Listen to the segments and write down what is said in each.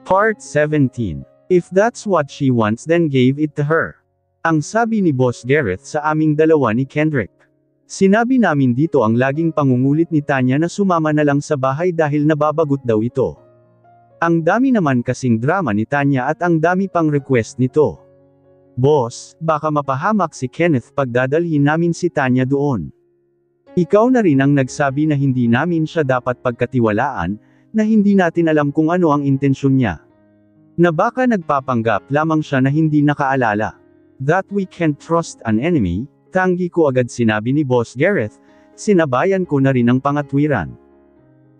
Part 17. If that's what she wants then gave it to her. Ang sabi ni Boss Gareth sa aming dalawa ni Kendrick. Sinabi namin dito ang laging pangungulit ni Tanya na sumama na lang sa bahay dahil nababagot daw ito. Ang dami naman kasing drama ni Tanya at ang dami pang request nito. Boss, baka mapahamak si Kenneth pag dadalhin namin si Tanya doon. Ikaw na rin ang nagsabi na hindi namin siya dapat pagkatiwalaan, na hindi natin alam kung ano ang intensyon niya. Na baka nagpapanggap lamang siya na hindi nakaalala. That we can't trust an enemy, tanggi ko agad sinabi ni Boss Gareth, sinabayan ko na rin ang pangatwiran.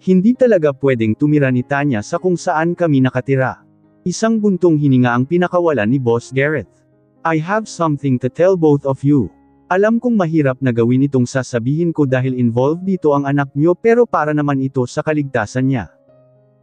Hindi talaga pwedeng tumira ni Tanya sa kung saan kami nakatira. Isang buntong hininga ang pinakawalan ni Boss Gareth. I have something to tell both of you. Alam kong mahirap na gawin itong sasabihin ko dahil involved dito ang anak niyo pero para naman ito sa kaligtasan niya.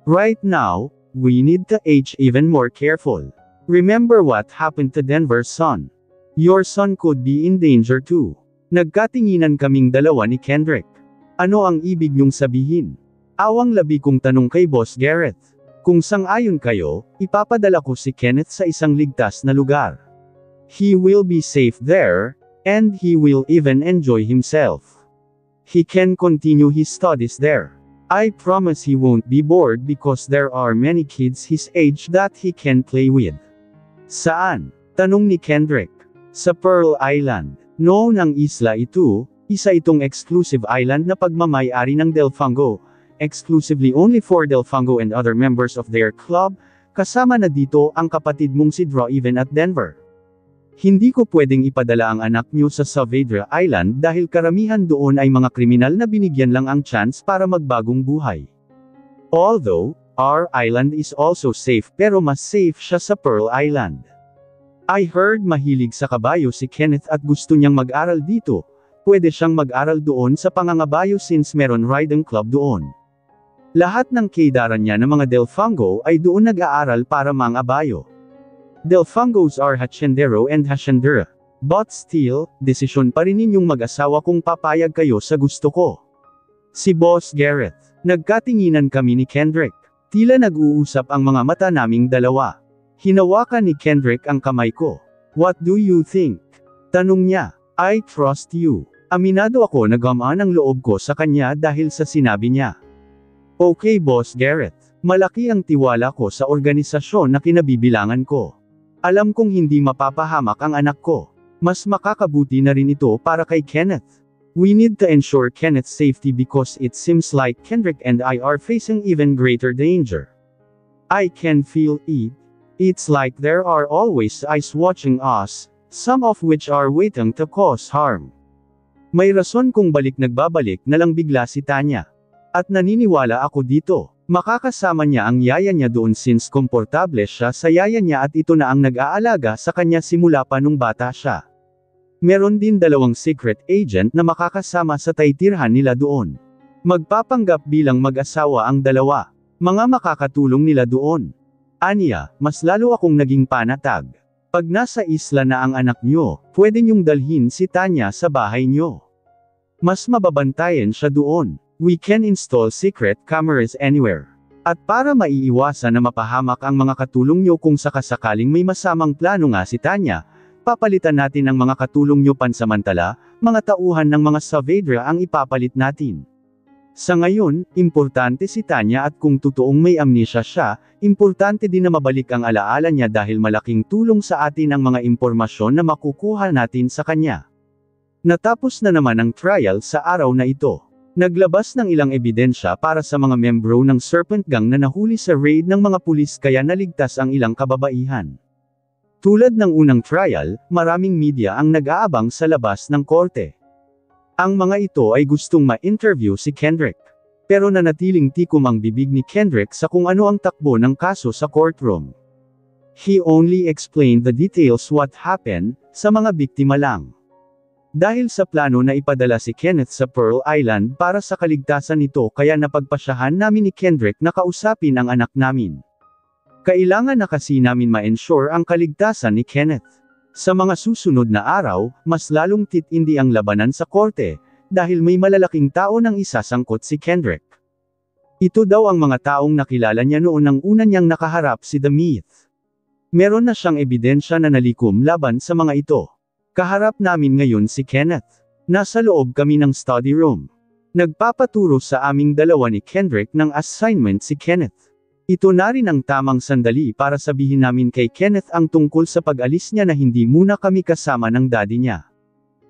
Right now, we need to be even more careful. Remember what happened to Denver's son. Your son could be in danger too. Nagkatinginan kaming dalawa ni Kendrick. Ano ang ibig niyong sabihin? Awang labi kong tanong kay Boss Gareth. Kung sang-ayon kayo, ipapadala ko si Kenneth sa isang ligtas na lugar. He will be safe there, and he will even enjoy himself. He can continue his studies there. I promise he won't be bored because there are many kids his age that he can play with. Saan? Tanong ni Kendrick. Sa Pearl Island. Noon ang isla ito, isa itong exclusive island na pagmamay-ari ng Delfango, exclusively only for Delfango and other members of their club, kasama na dito ang kapatid mong si Draven at Denver. Hindi ko pwedeng ipadala ang anak niyo sa Saavedra Island dahil karamihan doon ay mga kriminal na binigyan lang ang chance para magbagong buhay. Although, our island is also safe pero mas safe siya sa Pearl Island. I heard mahilig sa kabayo si Kenneth at gusto niyang mag-aral dito, pwede siyang mag-aral doon sa pangangabayo since meron riding club doon. Lahat ng kaidaran niya ng mga Delfango ay doon nag-aaral para mangabayo. Delfangos are Hachendero and Haciendera. But still, desisyon pa rin ninyong mag-asawa kung papayag kayo sa gusto ko. Si Boss Gareth. Nagkatinginan kami ni Kendrick. Tila nag-uusap ang mga mata naming dalawa. Hinawakan ni Kendrick ang kamay ko. What do you think? Tanong niya. I trust you. Aminado ako na gamaan ang loob ko sa kanya dahil sa sinabi niya. Okay Boss Gareth. Malaki ang tiwala ko sa organisasyon na kinabibilangan ko. Alam kong hindi mapapahamak ang anak ko. Mas makakabuti na rin ito para kay Kenneth. We need to ensure Kenneth's safety because it seems like Kendrick and I are facing even greater danger. I can feel it. It's like there are always eyes watching us, some of which are waiting to cause harm. May rason kung balik-nagbabalik na lang bigla si Tanya. At naniniwala ako dito. Makakasama niya ang yaya niya doon since komportable siya sa yaya niya at ito na ang nag-aalaga sa kanya simula pa nung bata siya. Meron din dalawang secret agent na makakasama sa taytirhan nila doon. Magpapanggap bilang mag-asawa ang dalawa. Mga makakatulong nila doon. Aniya, mas lalo akong naging panatag. Pag nasa isla na ang anak nyo, pwede nyong dalhin si Tanya sa bahay nyo. Mas mababantayan siya doon. We can install secret cameras anywhere. At para maiiwasan na mapahamak ang mga katulong nyo kung sakasakaling may masamang plano nga si Tanya, papalitan natin ang mga katulong nyo pansamantala, mga tauhan ng mga Saavedra ang ipapalit natin. Sa ngayon, importante si Tanya at kung totoong may amnesia siya, importante din na mabalik ang alaala niya dahil malaking tulong sa atin ang mga impormasyon na makukuha natin sa kanya. Natapos na naman ang trial sa araw na ito. Naglabas ng ilang ebidensya para sa mga membro ng Serpent Gang na nahuli sa raid ng mga pulis kaya naligtas ang ilang kababaihan. Tulad ng unang trial, maraming media ang nag-aabang sa labas ng korte. Ang mga ito ay gustong ma-interview si Kendrick. Pero nanatiling tikom ang bibig ni Kendrick sa kung ano ang takbo ng kaso sa courtroom. He only explained the details what happened, sa mga biktima lang. Dahil sa plano na ipadala si Kenneth sa Pearl Island para sa kaligtasan nito kaya napagpasyahan namin ni Kendrick na kausapin ang anak namin. Kailangan na kasi namin ma-ensure ang kaligtasan ni Kenneth. Sa mga susunod na araw, mas lalong titindi ang labanan sa korte, dahil may malalaking tao nang isasangkot si Kendrick. Ito daw ang mga taong nakilala niya noon nang una niyang nakaharap si The Myth. Meron na siyang ebidensya na nalikom laban sa mga ito. Kaharap namin ngayon si Kenneth. Nasa loob kami ng study room. Nagpapaturo sa aming dalawa ni Kendrick ng assignment si Kenneth. Ito na rin ang tamang sandali para sabihin namin kay Kenneth ang tungkol sa pag-alis niya na hindi muna kami kasama ng daddy niya.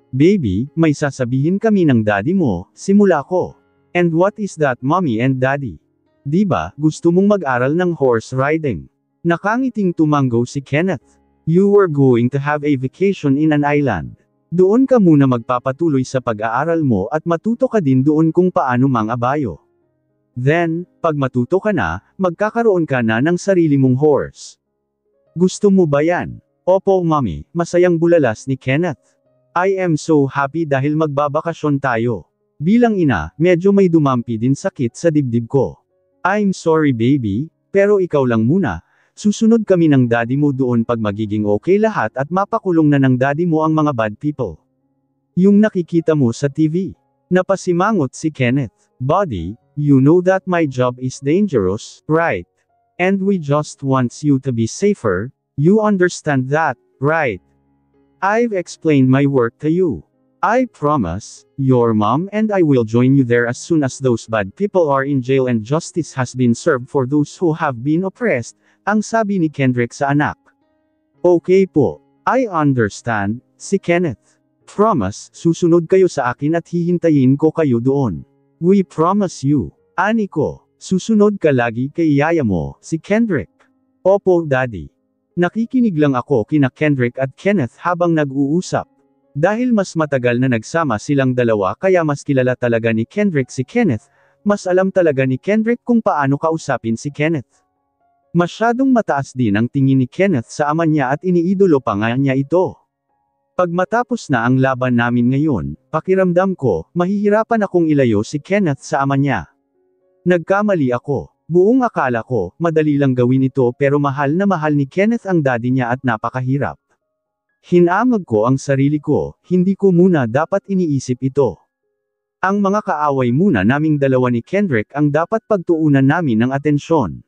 Baby, may sasabihin kami ng daddy mo, simula ko. And what is that, mommy and daddy? Diba, gusto mong mag-aral ng horse riding? Nakangiting tumanggo si Kenneth. You were going to have a vacation in an island. Doon ka muna magpapatuloy sa pag-aaral mo at matuto ka din doon kung paano mang-abayo. Then, pag matuto ka na, magkakaroon ka na ng sarili mong horse. Gusto mo ba yan? Opo, mommy, masayang bulalas ni Kenneth. I am so happy dahil magbabakasyon tayo. Bilang ina, medyo may dumampi din sakit sa dibdib ko. I'm sorry baby, pero ikaw lang muna. Susunod kami ng daddy mo doon pag magiging okay lahat at mapakulong na ng daddy mo ang mga bad people. Yung nakikita mo sa TV. Napasimangot si Kenneth. Buddy, you know that my job is dangerous, right? And we just want you to be safer, you understand that, right? I've explained my work to you. I promise, your mom and I will join you there as soon as those bad people are in jail and justice has been served for those who have been oppressed, ang sabi ni Kendrick sa anak. Okay po. I understand, si Kenneth. Promise, susunod kayo sa akin at hihintayin ko kayo doon. We promise you. Ani ko, susunod ka lagi kay yaya mo, si Kendrick. Opo, daddy. Nakikinig lang ako kina Kendrick at Kenneth habang nag-uusap. Dahil mas matagal na nagsama silang dalawa kaya mas kilala talaga ni Kendrick si Kenneth, mas alam talaga ni Kendrick kung paano kausapin si Kenneth. Masyadong mataas din ang tingin ni Kenneth sa ama niya at iniidolo pa nga niya ito. Pag matapos na ang laban namin ngayon, pakiramdam ko, mahihirapan akong ilayo si Kenneth sa ama niya. Nagkamali ako. Buong akala ko, madali lang gawin ito pero mahal na mahal ni Kenneth ang daddy niya at napakahirap. Hinamag ko ang sarili ko, hindi ko muna dapat iniisip ito. Ang mga kaaway muna naming dalawa ni Kendrick ang dapat pagtuunan namin ng atensyon.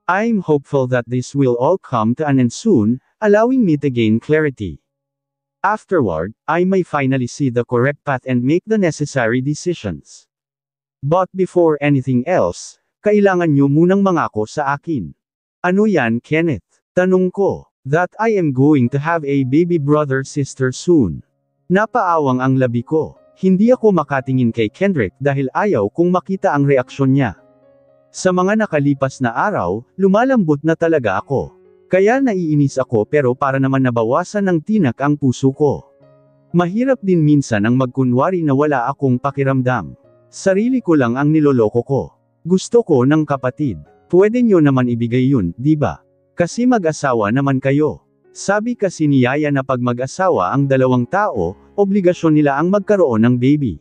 I'm hopeful that this will all come to an end soon, allowing me to gain clarity. Afterward, I may finally see the correct path and make the necessary decisions. But before anything else, kailangan nyo munang mangako sa akin. Ano yan, Kenneth? Tanong ko. That I am going to have a baby brother-sister soon. Napaawang ang labi ko. Hindi ako makatingin kay Kendrick dahil ayaw kong makita ang reaksyon niya. Sa mga nakalipas na araw, lumalambot na talaga ako. Kaya naiinis ako pero para naman nabawasan ng tinak ang puso ko. Mahirap din minsan ang magkunwari na wala akong pakiramdam. Sarili ko lang ang niloloko ko. Gusto ko ng kapatid. Pwede nyo naman ibigay yun, di ba? Kasi mag-asawa naman kayo. Sabi kasi ni Yaya na pag mag-asawa ang dalawang tao, obligasyon nila ang magkaroon ng baby.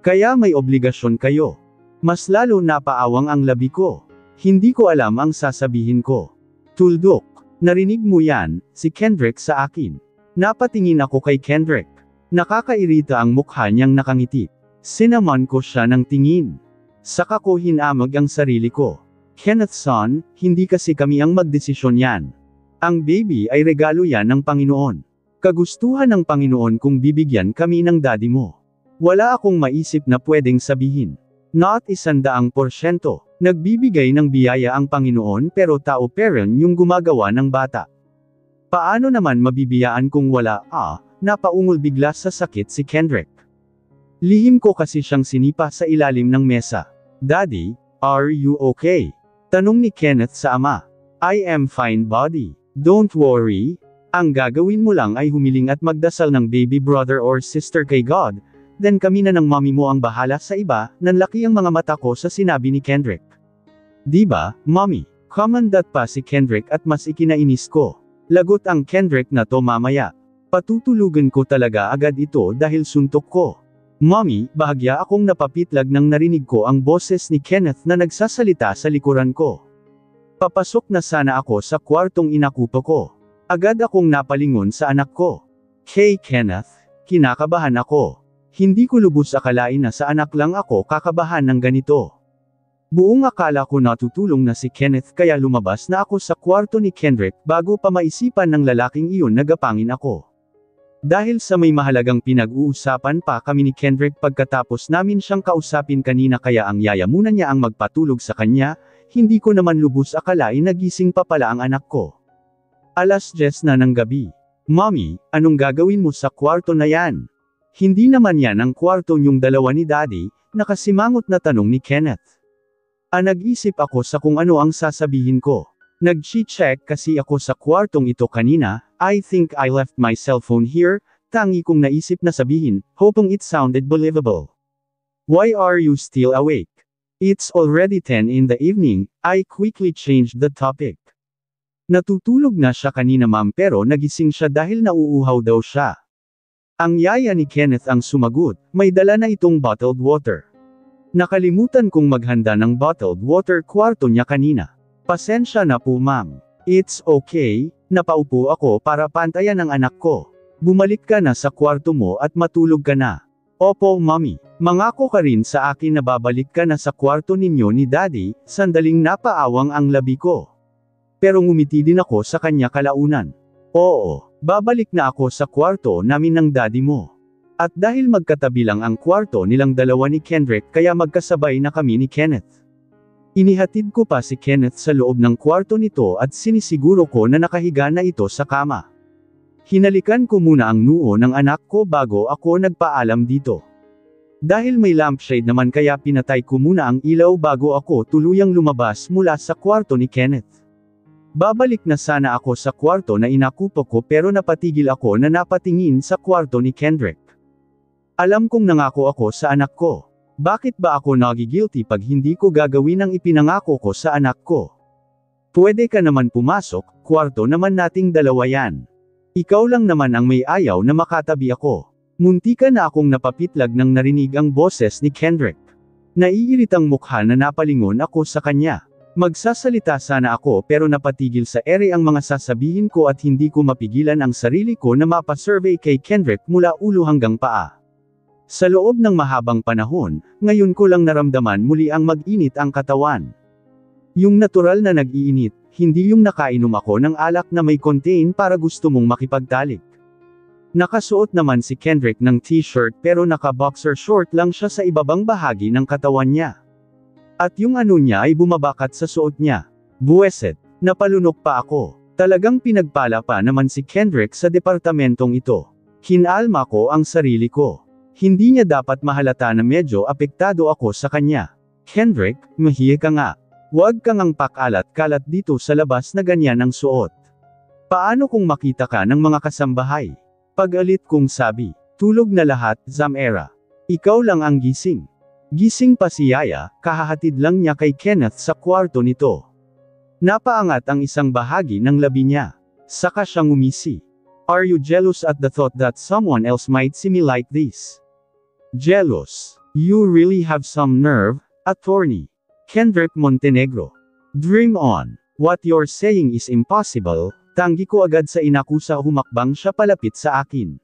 Kaya may obligasyon kayo. Mas lalo napaawang ang labi ko. Hindi ko alam ang sasabihin ko. Tuldok. Narinig mo yan, si Kendrick sa akin. Napatingin ako kay Kendrick. Nakakairita ang mukha niyang nakangiti. Sinaman ko siya ng tingin. Saka ko hinamag ang sarili ko. Kenneth son, hindi kasi kami ang magdesisyon yan. Ang baby ay regalo yan ng Panginoon. Kagustuhan ng Panginoon kung bibigyan kami ng daddy mo. Wala akong maisip na pwedeng sabihin. Not 100%. Nagbibigay ng biyaya ang Panginoon pero tao parent yung gumagawa ng bata. Paano naman mabibiyaan kung wala, napaungol bigla sa sakit si Kendrick. Lihim ko kasi siyang sinipa sa ilalim ng mesa. Daddy, are you okay? Tanong ni Kenneth sa ama. I am fine buddy. Don't worry. Ang gagawin mo lang ay humiling at magdasal ng baby brother or sister kay God. Then kami na ng mommy mo ang bahala sa iba, nanlaki ang mga mata ko sa sinabi ni Kendrick. Diba, mommy? Comandat pa si Kendrick at mas ikinainis ko. Lagot ang Kendrick na to mamaya. Patutulugan ko talaga agad ito dahil suntok ko. Mommy, bahagya akong napapitlag nang narinig ko ang boses ni Kenneth na nagsasalita sa likuran ko. Papasok na sana ako sa kwartong inakupo ko. Agad akong napalingon sa anak ko. Hey Kenneth, kinakabahan ako. Hindi ko lubos akalain na sa anak lang ako kakabahan ng ganito. Buong akala ko natutulong na si Kenneth kaya lumabas na ako sa kwarto ni Kendrick bago pa maisipan ng lalaking iyon na gapangin ako. Dahil sa may mahalagang pinag-uusapan pa kami ni Kendrick pagkatapos namin siyang kausapin kanina kaya ang yayamunan niya ang magpatulog sa kanya, hindi ko naman lubos akalain na gising pa pala ang anak ko. 10:00 na ng gabi. Mommy, anong gagawin mo sa kwarto na yan? Hindi naman yan ang kwarto niyong dalawa ni Daddy, nakasimangot na tanong ni Kenneth. Nag-isip ako sa kung ano ang sasabihin ko. Nag-check kasi ako sa kwartong ito kanina, I think I left my cellphone here, tangi kong naisip na sabihin, hoping it sounded believable. Why are you still awake? It's already 10 in the evening, I quickly changed the topic. Natutulog na siya kanina ma'am pero nagising siya dahil nauuhaw daw siya. Ang yaya ni Kenneth ang sumagot, may dala na itong bottled water. Nakalimutan kong maghanda ng bottled water kwarto niya kanina. Pasensya na po ma'am. It's okay, napaupo ako para pantayan ang anak ko. Bumalik ka na sa kwarto mo at matulog ka na. Opo mommy, mangako ka rin sa akin na babalik ka na sa kwarto ninyo ni Daddy, sandaling napaawang ang labi ko. Pero ngumiti din ako sa kanya kalaunan. Oo, babalik na ako sa kwarto namin ng daddy mo. At dahil magkatabi lang ang kwarto nilang dalawa ni Kendrick kaya magkasabay na kami ni Kenneth. Inihatid ko pa si Kenneth sa loob ng kwarto nito at sinisiguro ko na nakahiga na ito sa kama. Hinalikan ko muna ang noo ng anak ko bago ako nagpaalam dito. Dahil may lampshade naman kaya pinatay ko muna ang ilaw bago ako tuluyang lumabas mula sa kwarto ni Kenneth. Babalik na sana ako sa kwarto na inakupo ko pero napatigil ako na napatingin sa kwarto ni Kendrick. Alam kong nangako ako sa anak ko. Bakit ba ako nagigilty pag hindi ko gagawin ang ipinangako ko sa anak ko? Pwede ka naman pumasok, kwarto naman nating dalawa yan. Ikaw lang naman ang may ayaw na makatabi ako. Muntika na akong napapitlag nang narinig ang boses ni Kendrick. Naiiritang mukha na napalingon ako sa kanya. Magsasalita sana ako pero napatigil sa ere ang mga sasabihin ko at hindi ko mapigilan ang sarili ko na mapasurvey kay Kendrick mula ulo hanggang paa. Sa loob ng mahabang panahon, ngayon ko lang naramdaman muli ang mag-init ang katawan. Yung natural na nag-iinit, hindi yung nakainom ako ng alak na may contain para gusto mong makipagtalik. Nakasuot naman si Kendrick ng t-shirt pero naka-boxer short lang siya sa ibabang bahagi ng katawan niya. At yung ano niya ay bumabakat sa suot niya. Buweset, napalunok pa ako. Talagang pinagpala pa naman si Kendrick sa departamentong ito. Kinalma ko ang sarili ko. Hindi niya dapat mahalata na medyo apektado ako sa kanya. Kendrick, mahiya ka nga. Huwag kang ang pakalat-kalat dito sa labas na ganyan ang suot. Paano kung makita ka ng mga kasambahay? Pag-alit kong sabi, tulog na lahat, Zamera. Ikaw lang ang gising. Gising pa si Yaya, kahahatid lang niya kay Kenneth sa kwarto nito. Napaangat ang isang bahagi ng labi niya. Saka siyang umisi. Are you jealous at the thought that someone else might see me like this? Jealous? You really have some nerve, attorney. Kendrick Montenegro. Dream on. What you're saying is impossible, tanggi ko agad sa inakusa humakbang siya palapit sa akin.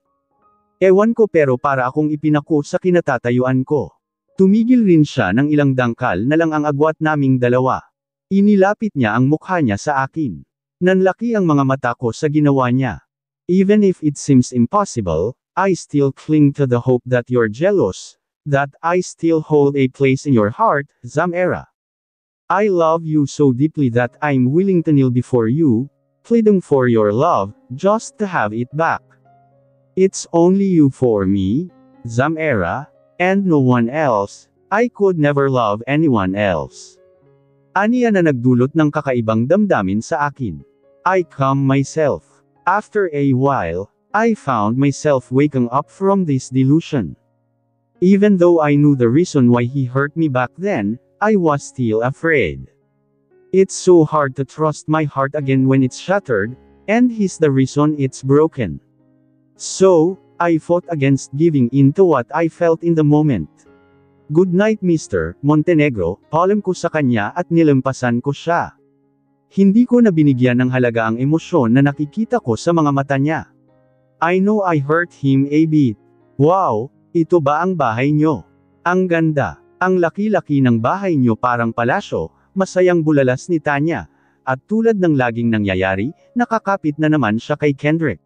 Ewan ko pero para akong ipinako sa kinatatayuan ko. Tumigil rin siya ng ilang dangkal na lang ang agwat naming dalawa. Inilapit niya ang mukha niya sa akin. Nanlaki ang mga mata ko sa ginawa niya. Even if it seems impossible, I still cling to the hope that you're jealous, that I still hold a place in your heart, Zamera. I love you so deeply that I'm willing to kneel before you, pleading for your love, just to have it back. It's only you for me, Zamera. And no one else, I could never love anyone else. Aniya na nagdulot ng kakaibang damdamin sa akin. I calmed myself. After a while, I found myself waking up from this delusion. Even though I knew the reason why he hurt me back then, I was still afraid. It's so hard to trust my heart again when it's shattered, and he's the reason it's broken. So, I fought against giving in to what I felt in the moment. Good night Mr. Montenegro, paalam ko sa kanya at nilampasan ko siya. Hindi ko na binigyan ng halaga ang emosyon na nakikita ko sa mga mata niya. I know I hurt him a bit. Wow, ito ba ang bahay nyo? Ang ganda. Ang laki-laki ng bahay niyo parang palasyo, masayang bulalas ni Tanya. At tulad ng laging nangyayari, nakakapit na naman siya kay Kendrick.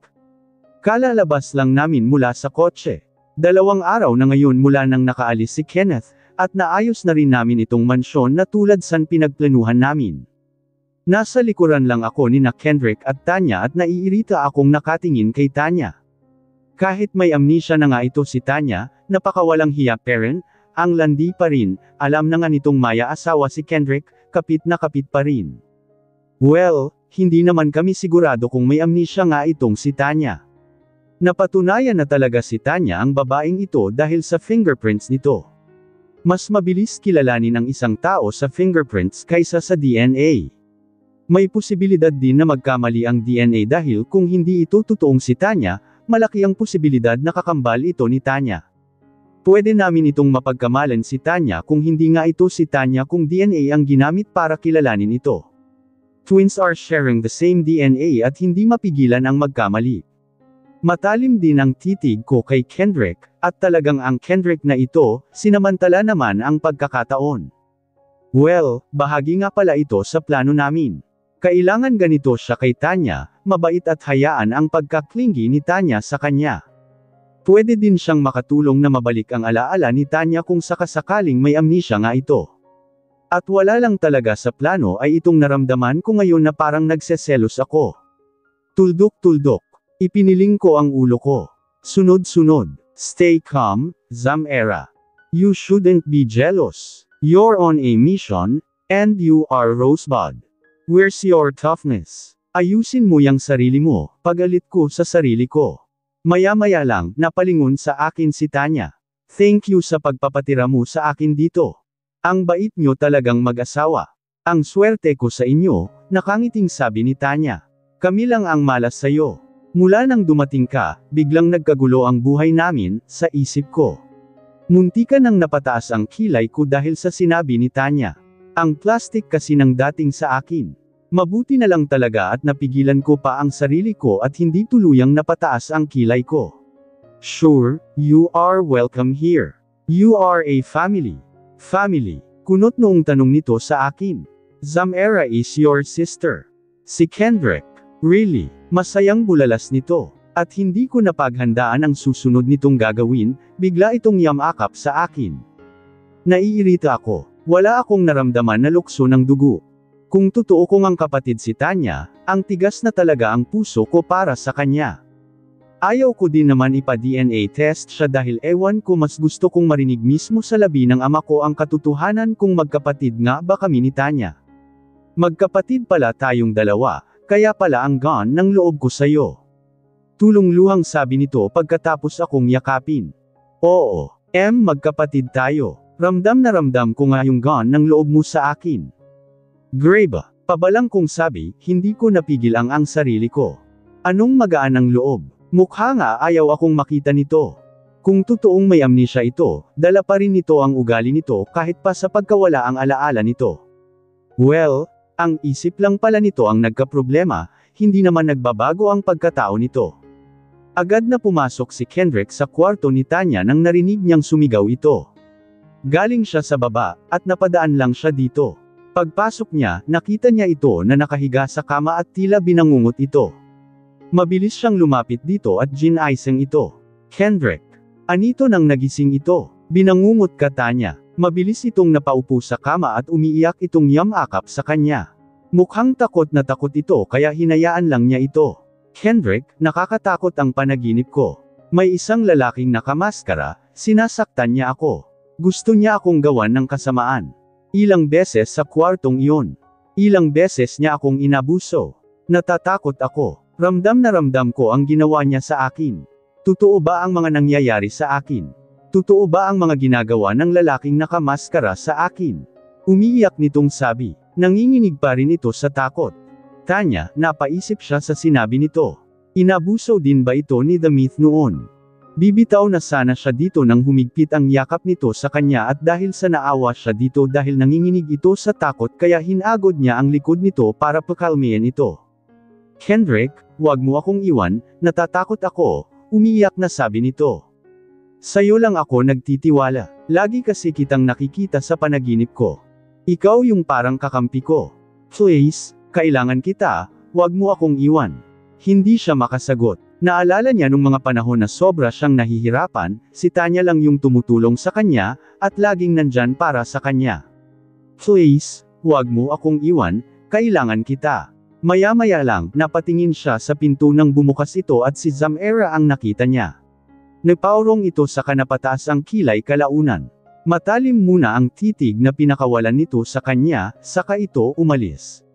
Kalalabas lang namin mula sa kotse. 2 araw na ngayon mula nang nakaalis si Kenneth, at naayos na rin namin itong mansyon na tulad san pinagplanuhan namin. Nasa likuran lang ako ni na Kendrick at Tanya at naiirita akong nakatingin kay Tanya. Kahit may amnesia na nga ito si Tanya, napakawalang hiya parent, ang landi pa rin, alam na nga nitong maya asawa si Kendrick, kapit na kapit pa rin. Well, hindi naman kami sigurado kung may amnesia nga itong si Tanya. Napatunayan na talaga si Tanya ang babaeng ito dahil sa fingerprints nito. Mas mabilis kilalanin ang isang tao sa fingerprints kaysa sa DNA. May posibilidad din na magkamali ang DNA dahil kung hindi ito totoong si Tanya, malaki ang posibilidad na kakambal ito ni Tanya. Pwede namin itong mapagkamalan si Tanya kung hindi nga ito si Tanya kung DNA ang ginamit para kilalanin ito. Twins are sharing the same DNA at hindi mapigilan ang magkamali. Matalim din ang titig ko kay Kendrick, at talagang ang Kendrick na ito, sinamantala naman ang pagkakataon. Well, bahagi nga pala ito sa plano namin. Kailangan ganito siya kay Tanya, mabait at hayaan ang pagkaklingi ni Tanya sa kanya. Pwede din siyang makatulong na mabalik ang alaala ni Tanya kung sakasakaling may amnesia nga ito. At wala lang talaga sa plano ay itong naramdaman ko ngayon na parang nagseselos ako. Tuldok-tuldok. Ipiniling ko ang ulo ko. Sunod-sunod. Stay calm, Zamera. You shouldn't be jealous. You're on a mission, and you are Rosebud. Where's your toughness? Ayusin mo yang sarili mo, pagalit ko sa sarili ko. Maya-maya lang, napalingon sa akin si Tanya. Thank you sa pagpapatira mo sa akin dito. Ang bait nyo talagang mag-asawa. Ang swerte ko sa inyo, nakangiting sabi ni Tanya. Kami lang ang malas sayo. Mula nang dumating ka, biglang nagkagulo ang buhay namin, sa isip ko. Muntikan nang napataas ang kilay ko dahil sa sinabi ni Tanya. Ang plastic kasi ng dating sa akin. Mabuti na lang talaga at napigilan ko pa ang sarili ko at hindi tuluyang napataas ang kilay ko. Sure, you are welcome here. You are a family. Family. Kunot noong tanong nito sa akin. Zamera is your sister. Si Kendrick. Really, masayang bulalas nito. At hindi ko napaghandaan ang susunod nitong gagawin, bigla itong yamakap sa akin. Naiirita ako. Wala akong naramdaman na lukso ng dugo. Kung totoo kong ang kapatid si Tanya, ang tigas na talaga ang puso ko para sa kanya. Ayaw ko din naman ipa-DNA test siya dahil ewan ko mas gusto kong marinig mismo sa labi ng ama ko ang katotohanan kung magkapatid nga ba kami ni Tanya. Magkapatid pala tayong dalawa. Kaya pala ang gaan ng loob ko sa'yo. Tulong-luhang sabi nito pagkatapos akong yakapin. Oo, magkapatid tayo. Ramdam na ramdam ko nga yung gaan ng loob mo sa akin. Grabe, pabalang kong sabi, hindi ko napigil ang sarili ko. Anong magaan ang loob? Mukha nga ayaw akong makita nito. Kung totoong may amnesia ito, dala pa rin nito ang ugali nito kahit pa sa pagkawala ang alaala nito. Well, ang isip lang pala nito ang nagkaproblema, hindi naman nagbabago ang pagkatao nito. Agad na pumasok si Kendrick sa kwarto ni Tanya nang narinig niyang sumigaw ito. Galing siya sa baba, at napadaan lang siya dito. Pagpasok niya, nakita niya ito na nakahiga sa kama at tila binangungot ito. Mabilis siyang lumapit dito at ginaisang ito. Kendrick. Anito nang nagising ito? Binangungot ka Tanya. Mabilis itong napaupo sa kama at umiiyak itong yamakap sa kanya. Mukhang takot na takot ito kaya hinayaan lang niya ito. Kendrick, nakakatakot ang panaginip ko. May isang lalaking nakamaskara, sinasaktan niya ako. Gusto niya akong gawan ng kasamaan. Ilang beses sa kwartong iyon. Ilang beses niya akong inabuso. Natatakot ako. Ramdam na ramdam ko ang ginawa niya sa akin. Totoo ba ang mga nangyayari sa akin? Totoo ba ang mga ginagawa ng lalaking nakamaskara sa akin? Umiiyak nitong sabi. Nanginginig pa rin ito sa takot. Tanya, napaisip siya sa sinabi nito. Inabuso din ba ito ni The Myth noon? Bibitaw na sana siya dito nang humigpit ang yakap nito sa kanya at dahil sa naawa siya dito dahil nanginginig ito sa takot kaya hinagod niya ang likod nito para pakalmihin ito. Kendrick, wag mo akong iwan, natatakot ako, umiiyak na sabi nito. Sa'yo lang ako nagtitiwala. Lagi kasi kitang nakikita sa panaginip ko. Ikaw yung parang kakampi ko. Please, kailangan kita, wag mo akong iwan. Hindi siya makasagot. Naalala niya nung mga panahon na sobra siyang nahihirapan, si Tanya lang yung tumutulong sa kanya, at laging nandyan para sa kanya. Please, wag mo akong iwan, kailangan kita. Maya-maya lang, napatingin siya sa pinto nang bumukas ito at si Zamera ang nakita niya. Napaurong ito sa kanapataas ang kilay kalaunan. Matalim muna ang titig na pinakawalan nito sa kanya, saka ito umalis.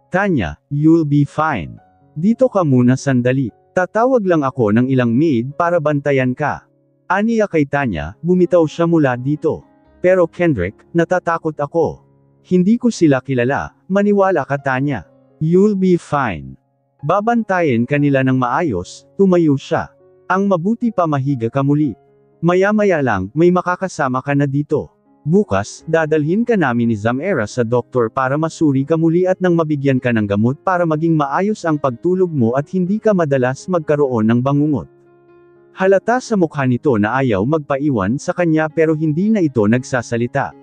Tanya, you'll be fine. Dito ka muna sandali. Tatawag lang ako ng ilang maid para bantayan ka. Aniya kay Tanya, bumitaw siya mula dito. Pero Kendrick, natatakot ako. Hindi ko sila kilala, maniwala ka Tanya. You'll be fine. Babantayan kanila ng maayos, tumayo siya. Ang mabuti pa mahiga ka muli. Maya-maya lang, may makakasama ka na dito. Bukas, dadalhin ka namin ni Zamera sa doktor para masuri ka muli at nang mabigyan ka ng gamot para maging maayos ang pagtulog mo at hindi ka madalas magkaroon ng bangungot. Halata sa mukha nito na ayaw magpaiwan sa kanya pero hindi na ito nagsasalita.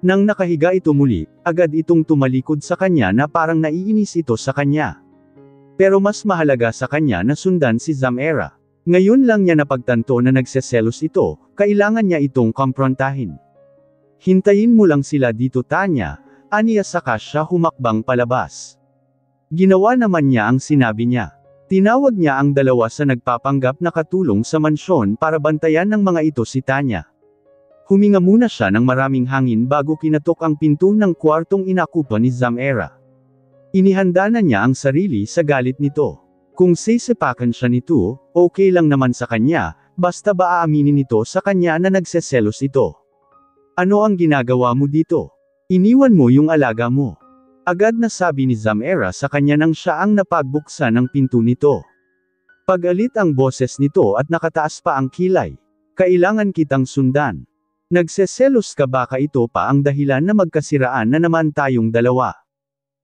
Nang nakahiga ito muli, agad itong tumalikod sa kanya na parang naiinis ito sa kanya. Pero mas mahalaga sa kanya na sundan si Zamera. Ngayon lang niya napagtanto na nagseselos ito, kailangan niya itong komprontahin. Hintayin mo lang sila dito Tanya, aniya saka siya humakbang palabas. Ginawa naman niya ang sinabi niya. Tinawag niya ang dalawa sa nagpapanggap na katulong sa mansyon para bantayan ng mga ito si Tanya. Huminga muna siya ng maraming hangin bago kinatok ang pinto ng kwartong inakupa ni Zamera. Inihanda na niya ang sarili sa galit nito. Kung sisepakan siya nito, okay lang naman sa kanya, basta ba aaminin nito sa kanya na nagseselos ito. Ano ang ginagawa mo dito? Iniwan mo yung alaga mo. Agad na sabi ni Zamera sa kanya nang siya ang napagbuksan ng pinto nito. Pagalit ang boses nito at nakataas pa ang kilay. Kailangan kitang sundan. Nagseselos ka baka ito pa ang dahilan na magkasiraan na naman tayong dalawa.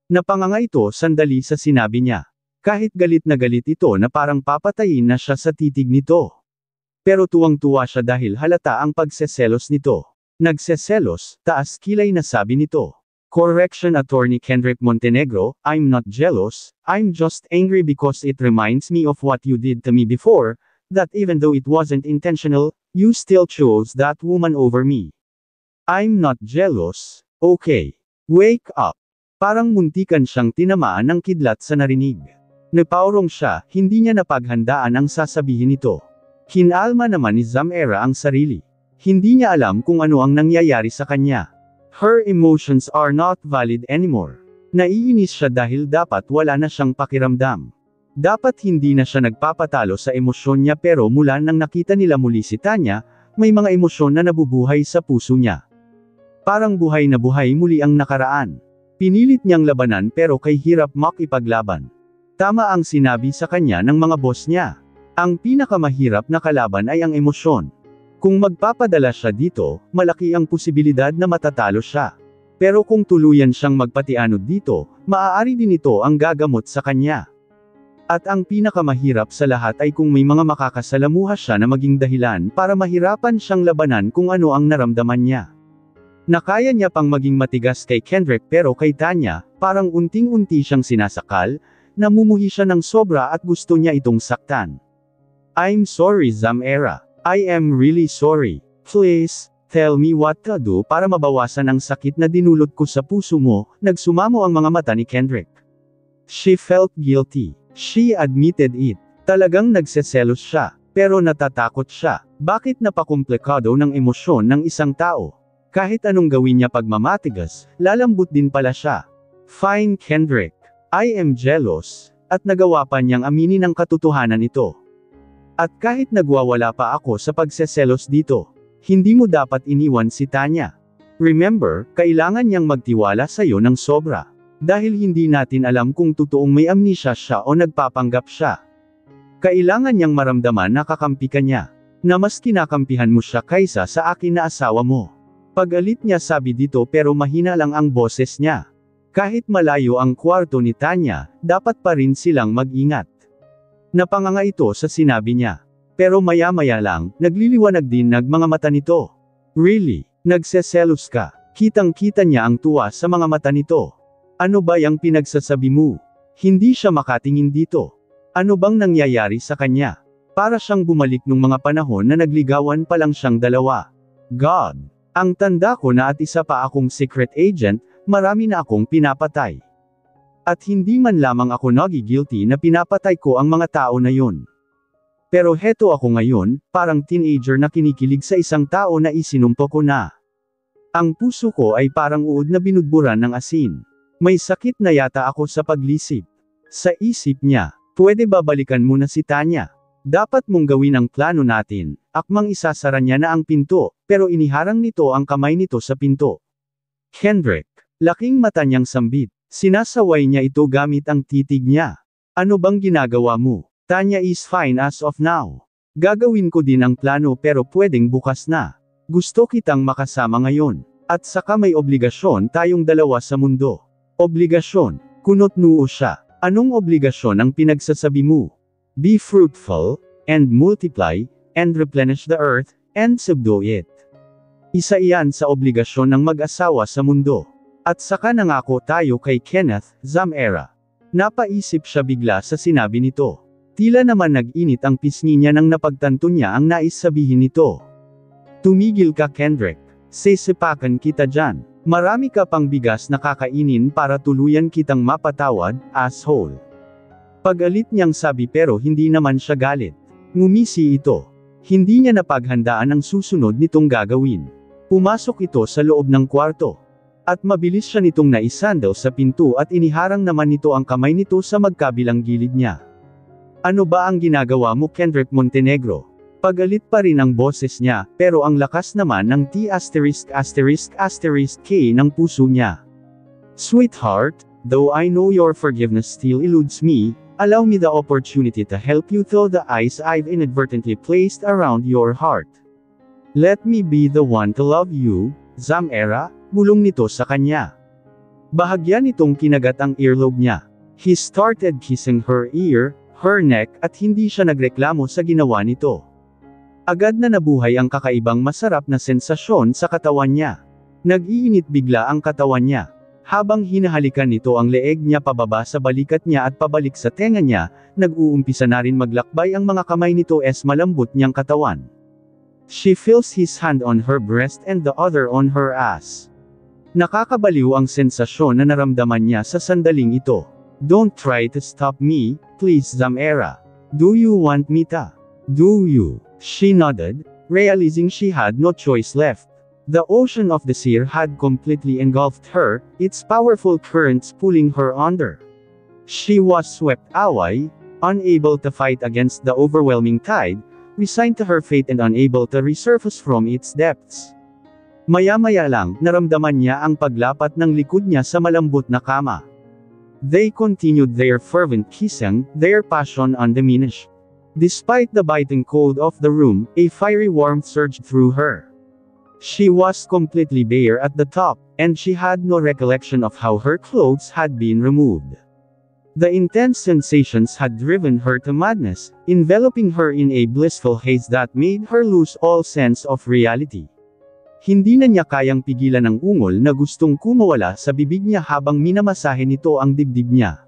Napanganga ito sandali sa sinabi niya. Kahit galit na galit ito na parang papatayin na siya sa titig nito. Pero tuwang-tuwa siya dahil halata ang pagseselos nito. Nagseselos, taas kilay na sabi nito. Correction Attorney Kendrick Montenegro, I'm not jealous, I'm just angry because it reminds me of what you did to me before, that even though it wasn't intentional, you still chose that woman over me. I'm not jealous, okay. Wake up. Parang muntikan siyang tinamaan ng kidlat sa narinig. Napaurong siya, hindi niya napaghandaan ang sasabihin nito. Kinalma naman ni Zamera ang sarili. Hindi niya alam kung ano ang nangyayari sa kanya. Her emotions are not valid anymore. Naiinis siya dahil dapat wala na siyang pakiramdam. Dapat hindi na siya nagpapatalo sa emosyon niya pero mula nang nakita nila muli si Tanya, may mga emosyon na nabubuhay sa puso niya. Parang buhay na buhay muli ang nakaraan. Pinilit niyang labanan pero kay hirap makipaglaban. Tama ang sinabi sa kanya ng mga boss niya. Ang pinakamahirap na kalaban ay ang emosyon. Kung magpapadala siya dito, malaki ang posibilidad na matatalo siya. Pero kung tuluyan siyang magpatianod dito, maaari din ito ang gagamot sa kanya. At ang pinakamahirap sa lahat ay kung may mga makakasalamuha siya na maging dahilan para mahirapan siyang labanan kung ano ang naramdaman niya. Nakaya niya pang maging matigas kay Kendrick pero kay Tanya, parang unting-unti siyang sinasakal, namumuhi siya ng sobra at gusto niya itong saktan. I'm sorry Zamera. I am really sorry. Please, tell me what to do para mabawasan ang sakit na dinulot ko sa puso mo, nagsumamo ang mga mata ni Kendrick. She felt guilty. She admitted it. Talagang nagseselos siya, pero natatakot siya. Bakit napakomplikado ng emosyon ng isang tao? Kahit anong gawin niya pagmamatigas, lalambot din pala siya. Fine Kendrick. I am jealous, at nagawa pa niyang aminin ang katotohanan ito. At kahit nagwawala pa ako sa pagseselos dito, hindi mo dapat iniwan si Tanya. Remember, kailangan niyang magtiwala sa iyo ng sobra. Dahil hindi natin alam kung totoong may amnesia siya o nagpapanggap siya. Kailangan niyang maramdaman na kakampi ka niya, na mas kinakampihan mo siya kaysa sa akin na asawa mo. Pagalit niya sabi dito pero mahina lang ang boses niya. Kahit malayo ang kwarto ni Tanya, dapat pa rin silang mag-ingat. Napanganga ito sa sinabi niya. Pero maya-maya lang, nagliliwanag din mga mata nito. Really? Nagseselos ka? Kitang-kita niya ang tuwa sa mga mata nito. Ano ba yung pinagsasabi mo? Hindi siya makatingin dito. Ano bang nangyayari sa kanya? Para siyang bumalik nung mga panahon na nagligawan pa lang siyang dalawa. God! Ang tanda ko na at isa pa akong secret agent, marami na akong pinapatay. At hindi man lamang ako nagi-guilty na pinapatay ko ang mga tao na yun. Pero heto ako ngayon, parang teenager na kinikilig sa isang tao na isinumpo ko na. Ang puso ko ay parang uod na binudburan ng asin. May sakit na yata ako sa paglisip. Sa isip niya, pwede ba balikan mo na si Tanya? Dapat mong gawin ang plano natin. Akmang isasara niya na ang pinto, pero iniharang nito ang kamay nito sa pinto. Kendrick, laking mata niyang sambit. Sinasaway niya ito gamit ang titig niya. Ano bang ginagawa mo? Tanya is fine as of now. Gagawin ko din ang plano pero pwedeng bukas na. Gusto kitang makasama ngayon. At saka may obligasyon tayong dalawa sa mundo. Obligasyon. Kunot noo siya. Anong obligasyon ang pinagsasabi mo? Be fruitful, and multiply, and replenish the earth, and subdue it. Isa iyan sa obligasyon ng mag-asawa sa mundo. At saka nangako tayo kay Kenneth, Zamera. Napaisip siya bigla sa sinabi nito. Tila naman nag-init ang pisngi niya nang napagtanto niya ang nais sabihin nito. Tumigil ka Kendrick. Sisipakan kita dyan. Marami ka pang bigas na kakainin para tuluyan kitang mapatawad, asshole. Pagalit niyang sabi pero hindi naman siya galit. Ngumisi ito. Hindi niya napaghandaan ang susunod nitong gagawin. Pumasok ito sa loob ng kwarto. At mabilis siya nitong naisandal sa pinto at iniharang naman nito ang kamay nito sa magkabilang gilid niya. Ano ba ang ginagawa mo Kendrick Montenegro? Pagalit pa rin ang boses niya, pero ang lakas naman ng T***K ng puso niya. Sweetheart, though I know your forgiveness still eludes me, allow me the opportunity to help you through the ice I've inadvertently placed around your heart. Let me be the one to love you, Zamera, bulong nito sa kanya. Bahagya nitong kinagat ang earlobe niya. He started kissing her ear, her neck, at hindi siya nagreklamo sa ginawa nito. Agad na nabuhay ang kakaibang masarap na sensasyon sa katawan niya. Nag-iinit bigla ang katawan niya. Habang hinahalikan nito ang leeg niya pababa sa balikat niya at pabalik sa tenga niya, nag-uumpisa na rin maglakbay ang mga kamay nito malambot niyang katawan. She feels his hand on her breast and the other on her ass. Nakakabaliw ang sensasyon na naramdaman niya sa sandaling ito. Don't try to stop me, please Zamera. Do you want me to? Do you? She nodded, realizing she had no choice left. The ocean of desire had completely engulfed her, its powerful currents pulling her under. She was swept away, unable to fight against the overwhelming tide, resigned to her fate and unable to resurface from its depths. Maya-maya lang, naramdaman niya ang paglapat ng likod niya sa malambot na kama. They continued their fervent kissing, their passion undiminished. Despite the biting cold of the room, a fiery warmth surged through her. She was completely bare at the top, and she had no recollection of how her clothes had been removed. The intense sensations had driven her to madness, enveloping her in a blissful haze that made her lose all sense of reality. Hindi na niya kayang pigilan ang ungol na gustong kumawala sa bibig niya habang minamasahe nito ang dibdib niya.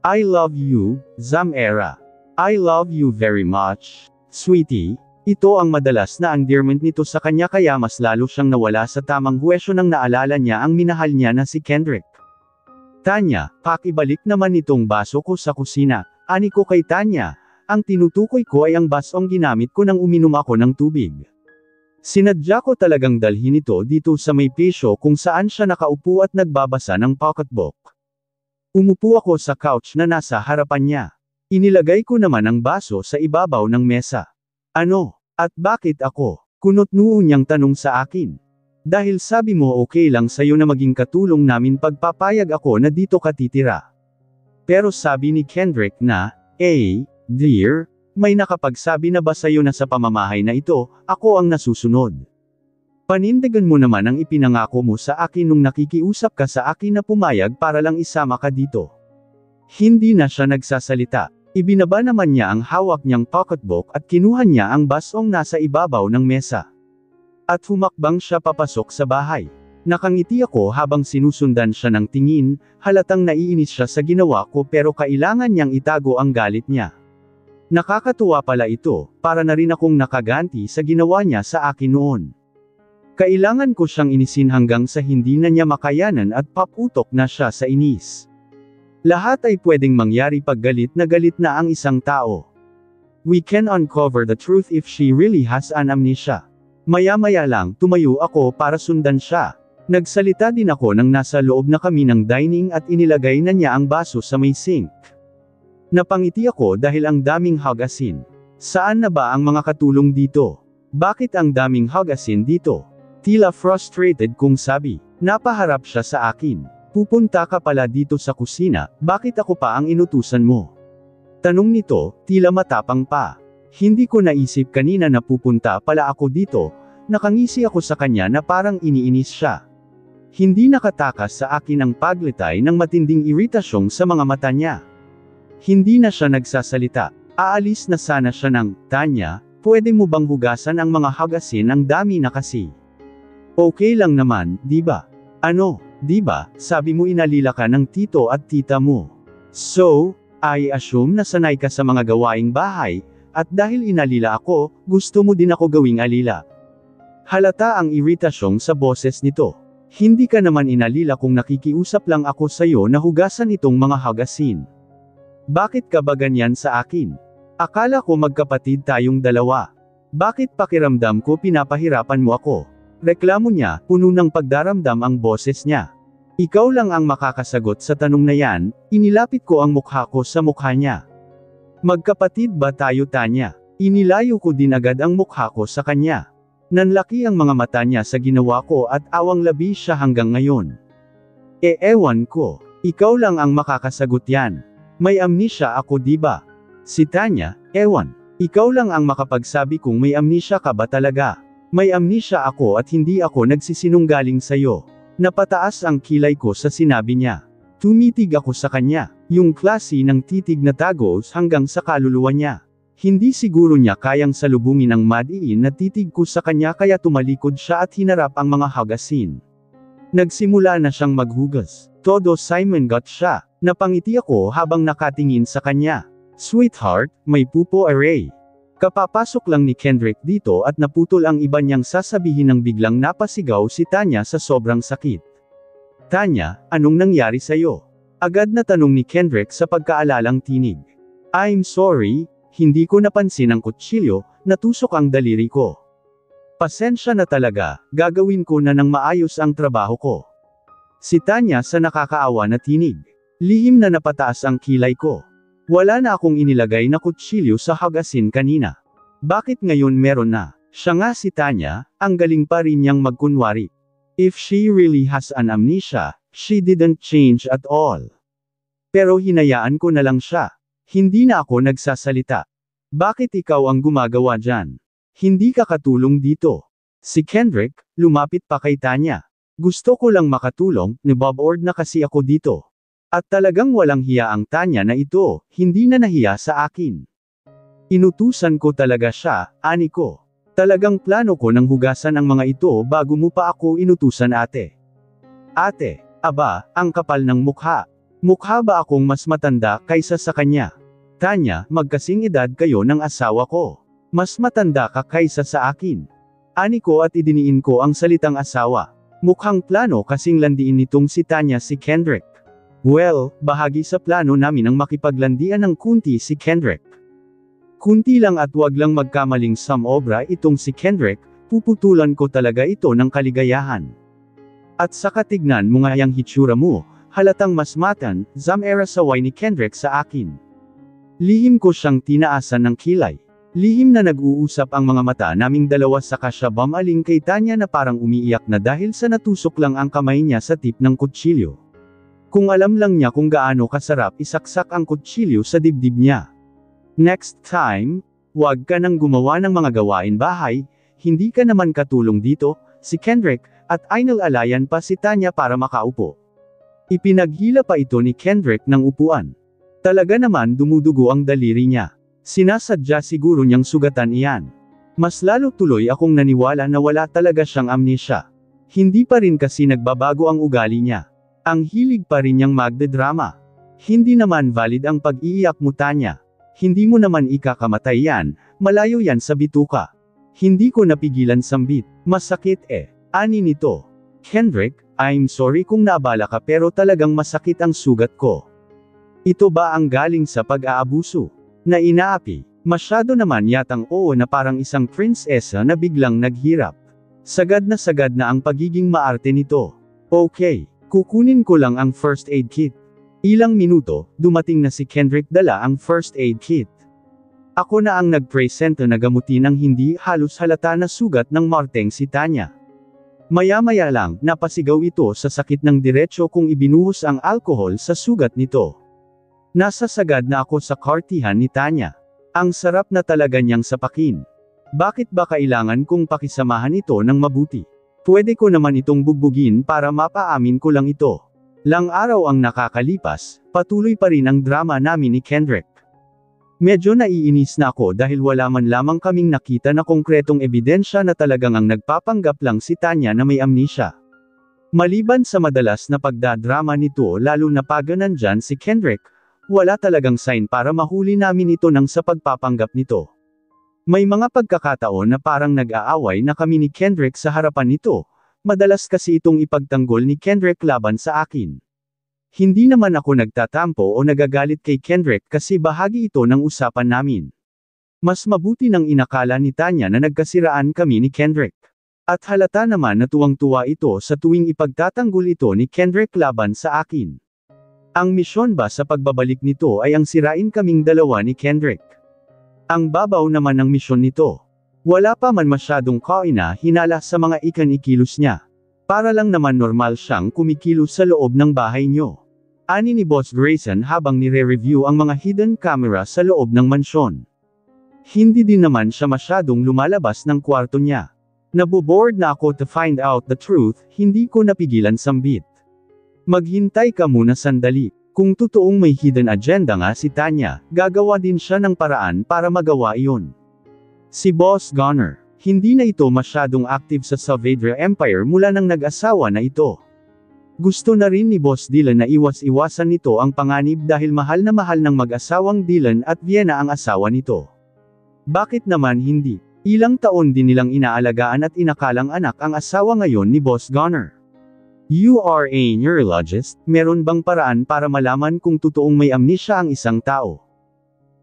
I love you, Zamera. I love you very much, sweetie. Ito ang madalas na endearment nito sa kanya kaya mas lalo siyang nawala sa tamang huwesyo nang naalala niya ang minahal niya na si Kendrick. Tanya, pakibalik naman itong baso ko sa kusina. Ani ko kay Tanya, ang tinutukoy ko ay ang basong ginamit ko nang uminom ako ng tubig. Sinadya ko talagang dalhin ito dito sa may pisyo kung saan siya nakaupo at nagbabasa ng pocketbook. Umupo ako sa couch na nasa harapan niya. Inilagay ko naman ang baso sa ibabaw ng mesa. Ano? At bakit ako? Kunot noo niyang tanong sa akin. Dahil sabi mo okay lang sa'yo na maging katulong namin pagpapayag ako na dito ka titira. Pero sabi ni Kendrick na, dear, may nakapagsabi na ba sa'yo na sa pamamahay na ito, ako ang nasusunod? Panindigan mo naman ang ipinangako mo sa akin nung nakikiusap ka sa akin na pumayag para lang isama ka dito. Hindi na siya nagsasalita. Ibinaba naman niya ang hawak niyang pocketbook at kinuha niya ang basong nasa ibabaw ng mesa. At humakbang siya papasok sa bahay. Nakangiti ako habang sinusundan siya ng tingin, halatang naiinis siya sa ginawa ko pero kailangan niyang itago ang galit niya. Nakakatuwa pala ito, para na rin akong nakaganti sa ginawa niya sa akin noon. Kailangan ko siyang inisin hanggang sa hindi na niya makayanan at paputok na siya sa inis. Lahat ay pwedeng mangyari pag galit na ang isang tao. We can uncover the truth if she really has an amnesia. Maya-maya lang, tumayo ako para sundan siya. Nagsalita din ako nang nasa loob na kami ng dining at inilagay na niya ang baso sa may sink. Napangiti ako dahil ang daming hagasin. Saan na ba ang mga katulong dito? Bakit ang daming hagasin dito? Tila frustrated kong sabi. Napaharap siya sa akin. Pupunta ka pala dito sa kusina, bakit ako pa ang inutusan mo? Tanong nito, tila matapang pa. Hindi ko naisip kanina na pupunta pala ako dito, nakangisi ako sa kanya na parang iniinis siya. Hindi nakatakas sa akin ang paglitay ng matinding iritasyon sa mga mata niya. Hindi na siya nagsasalita. Aalis na sana siya ng, Tanya, pwede mo bang hugasan ang mga hagasin, ang dami na kasi. Okay lang naman, di ba? Ano, di ba, sabi mo inalila ka ng tito at tita mo. So, I assume na sanay ka sa mga gawaing bahay, at dahil inalila ako, gusto mo din ako gawing alila. Halata ang iritasyon sa boses nito. Hindi ka naman inalila kung nakikiusap lang ako sa'yo na hugasan itong mga hagasin. Bakit ka ba ganyan sa akin? Akala ko magkapatid tayong dalawa. Bakit pakiramdam ko pinapahirapan mo ako? Reklamo niya, puno ng pagdaramdam ang boses niya. Ikaw lang ang makakasagot sa tanong na yan, inilapit ko ang mukha ko sa mukha niya. Magkapatid ba tayo, Tanya? Inilayo ko din agad ang mukha ko sa kanya. Nanlaki ang mga mata niya sa ginawa ko at awang labi siya hanggang ngayon. Ewan ko. Ikaw lang ang makakasagot yan. May amnesia ako, di ba? Si Tanya, ewan. Ikaw lang ang makapagsabi kung may amnesia ka ba talaga. May amnesia ako at hindi ako nagsisinunggaling sa'yo. Napataas ang kilay ko sa sinabi niya. Tumitig ako sa kanya. Yung klase ng titig na tagos hanggang sa kaluluwa niya. Hindi siguro niya kayang salubungin ang madiin na titig ko sa kanya kaya tumalikod siya at hinarap ang mga hagasin. Nagsimula na siyang maghugas. Todo Simon got siya. Napangiti ako habang nakatingin sa kanya. Sweetheart, may pupo array. Kapapasok lang ni Kendrick dito at naputol ang iba niyang sasabihin nang biglang napasigaw si Tanya sa sobrang sakit. Tanya, anong nangyari sa'yo? Agad na tanong ni Kendrick sa pagkaalalang tinig. I'm sorry. Hindi ko napansin ang kutsilyo, natusok ang daliri ko. Pasensya na talaga, gagawin ko na ng maayos ang trabaho ko. Si Tanya sa nakakaawa na tinig. Lihim na napataas ang kilay ko. Wala na akong inilagay na kutsilyo sa hagasin kanina. Bakit ngayon meron na? Siya nga si Tanya, ang galing pa rin niyang magkunwari. If she really has an amnesia, she didn't change at all. Pero hinayaan ko na lang siya. Hindi na ako nagsasalita. Bakit ikaw ang gumagawa dyan? Hindi ka katulong dito. Si Kendrick, lumapit pa kay Tanya. Gusto ko lang makatulong, naboboard na kasi ako dito. At talagang walang hiya ang Tanya na ito, hindi na nahiya sa akin. Inutusan ko talaga siya, ani ko. Talagang plano ko nang hugasan ang mga ito bago mo pa ako inutusan, ate. Ate, aba, ang kapal ng mukha. Mukha ba akong mas matanda kaysa sa kanya? Tanya, magkasing edad kayo ng asawa ko. Mas matanda ka kaysa sa akin. Ani ko at idiniin ko ang salitang asawa. Mukhang plano kasing landiin nitong si Tanya si Kendrick. Well, bahagi sa plano namin ang makipaglandian ng kunti si Kendrick. Kunti lang at wag lang magkamaling samobra itong si Kendrick, puputulan ko talaga ito ng kaligayahan. At sa katignan mo nga yang hitsura mo, halatang mas matan, zamera saway ni Kendrick sa akin. Lihim ko siyang tinaasan ng kilay. Lihim na nag-uusap ang mga mata naming dalawa saka siya bumaling kay Tanya na parang umiiyak na dahil sa natusok lang ang kamay niya sa tip ng kutsilyo. Kung alam lang niya kung gaano kasarap isaksak ang kutsilyo sa dibdib niya. Next time, wag ka nang gumawa ng mga gawain bahay, hindi ka naman katulong dito, si Kendrick, at inalalayan pa si Tanya para makaupo. Ipinaghila pa ito ni Kendrick ng upuan. Talaga naman dumudugo ang daliri niya. Sinasadya siguro niyang sugatan iyan. Mas lalo tuloy akong naniwala na wala talaga siyang amnesia. Hindi pa rin kasi nagbabago ang ugali niya. Ang hilig pa rin niyang magdedrama. Hindi naman valid ang pag-iiyak mo, Tanya. Hindi mo naman ikakamatay yan, malayo yan sa bituka. Hindi ko napigilan sambit. Masakit eh. Ani nito. Kendrick, I'm sorry kung naabala ka pero talagang masakit ang sugat ko. Ito ba ang galing sa pag-aabuso? Na inaapi? Masyado naman yatang oo na parang isang prinsesa na biglang naghirap. Sagad na ang pagiging maarte nito. Okay, kukunin ko lang ang first aid kit. Ilang minuto, dumating na si Kendrick dala ang first aid kit. Ako na ang nagpresento na gamutin ang hindi halos halata na sugat ng marteng si Tanya. Maya-maya lang, napasigaw ito sa sakit ng diretso kung ibinuhos ang alkohol sa sugat nito. Nasa sagad na ako sa kartihan ni Tanya. Ang sarap na talaga niyang sapakin. Bakit ba kailangan kong pakisamahan ito ng mabuti? Pwede ko naman itong bugbugin para mapaamin ko lang ito. Lang araw ang nakakalipas, patuloy pa rin ang drama namin ni Kendrick. Medyo naiinis na ako dahil wala man lamang kaming nakita na konkretong ebidensya na talagang ang nagpapanggap lang si Tanya na may amnesia. Maliban sa madalas na pagdadrama nito lalo na pag nandyan si Kendrick, wala talagang sign para mahuli namin ito nang sa pagpapanggap nito. May mga pagkakataon na parang nag-aaway na kami ni Kendrick sa harapan nito, madalas kasi itong ipagtanggol ni Kendrick laban sa akin. Hindi naman ako nagtatampo o nagagalit kay Kendrick kasi bahagi ito ng usapan namin. Mas mabuti nang inakala ni Tanya na nagkasiraan kami ni Kendrick. At halata naman na tuwang-tuwa ito sa tuwing ipagtatanggol ito ni Kendrick laban sa akin. Ang misyon ba sa pagbabalik nito ay ang sirain kaming dalawa ni Kendrick. Ang babaw naman ng misyon nito. Wala pa man masyadong hinala sa mga ikanikilos niya. Para lang naman normal siyang kumikilos sa loob ng bahay niyo. Ani ni Boss Grayson habang nire-review ang mga hidden camera sa loob ng mansyon. Hindi din naman siya masyadong lumalabas ng kwarto niya. Nabobored na ako to find out the truth, hindi ko napigilan sambit. Maghintay ka muna sandali. Kung totoong may hidden agenda nga si Tanya, gagawa din siya ng paraan para magawa iyon. Si Boss Gunner, hindi na ito masyadong active sa Saavedra Empire mula nang nag-asawa na ito. Gusto na rin ni Boss Dylan na iwas-iwasan nito ang panganib dahil mahal ng mag-asawang Dylan at Vienna ang asawa nito. Bakit naman hindi? Ilang taon din nilang inaalagaan at inakalang anak ang asawa ngayon ni Boss Gunner. You are a neurologist, meron bang paraan para malaman kung totoong may amnesia ang isang tao?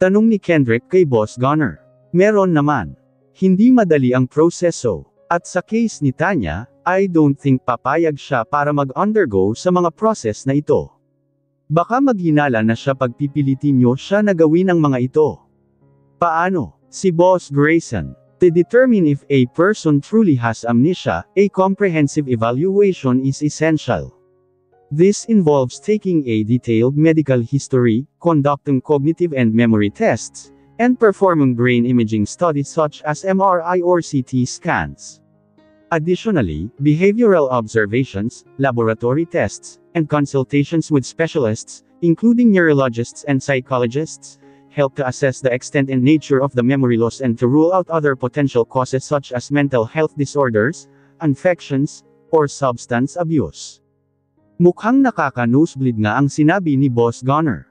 Tanong ni Kendrick kay Boss Gunner. Meron naman. Hindi madali ang proseso. At sa case ni Tanya, I don't think papayag siya para mag-undergo sa mga process na ito. Baka maghinala na siya pagpipilitin niyo siya na gawin ang mga ito. Paano? Si Boss Grayson. To determine if a person truly has amnesia, a comprehensive evaluation is essential. This involves taking a detailed medical history, conducting cognitive and memory tests, and performing brain imaging studies such as MRI or CT scans. Additionally, behavioral observations, laboratory tests, and consultations with specialists, including neurologists and psychologists, help to assess the extent and nature of the memory loss and to rule out other potential causes such as mental health disorders, infections, or substance abuse. Mukhang nakaka-nosebleed nga ang sinabi ni Boss Gunner.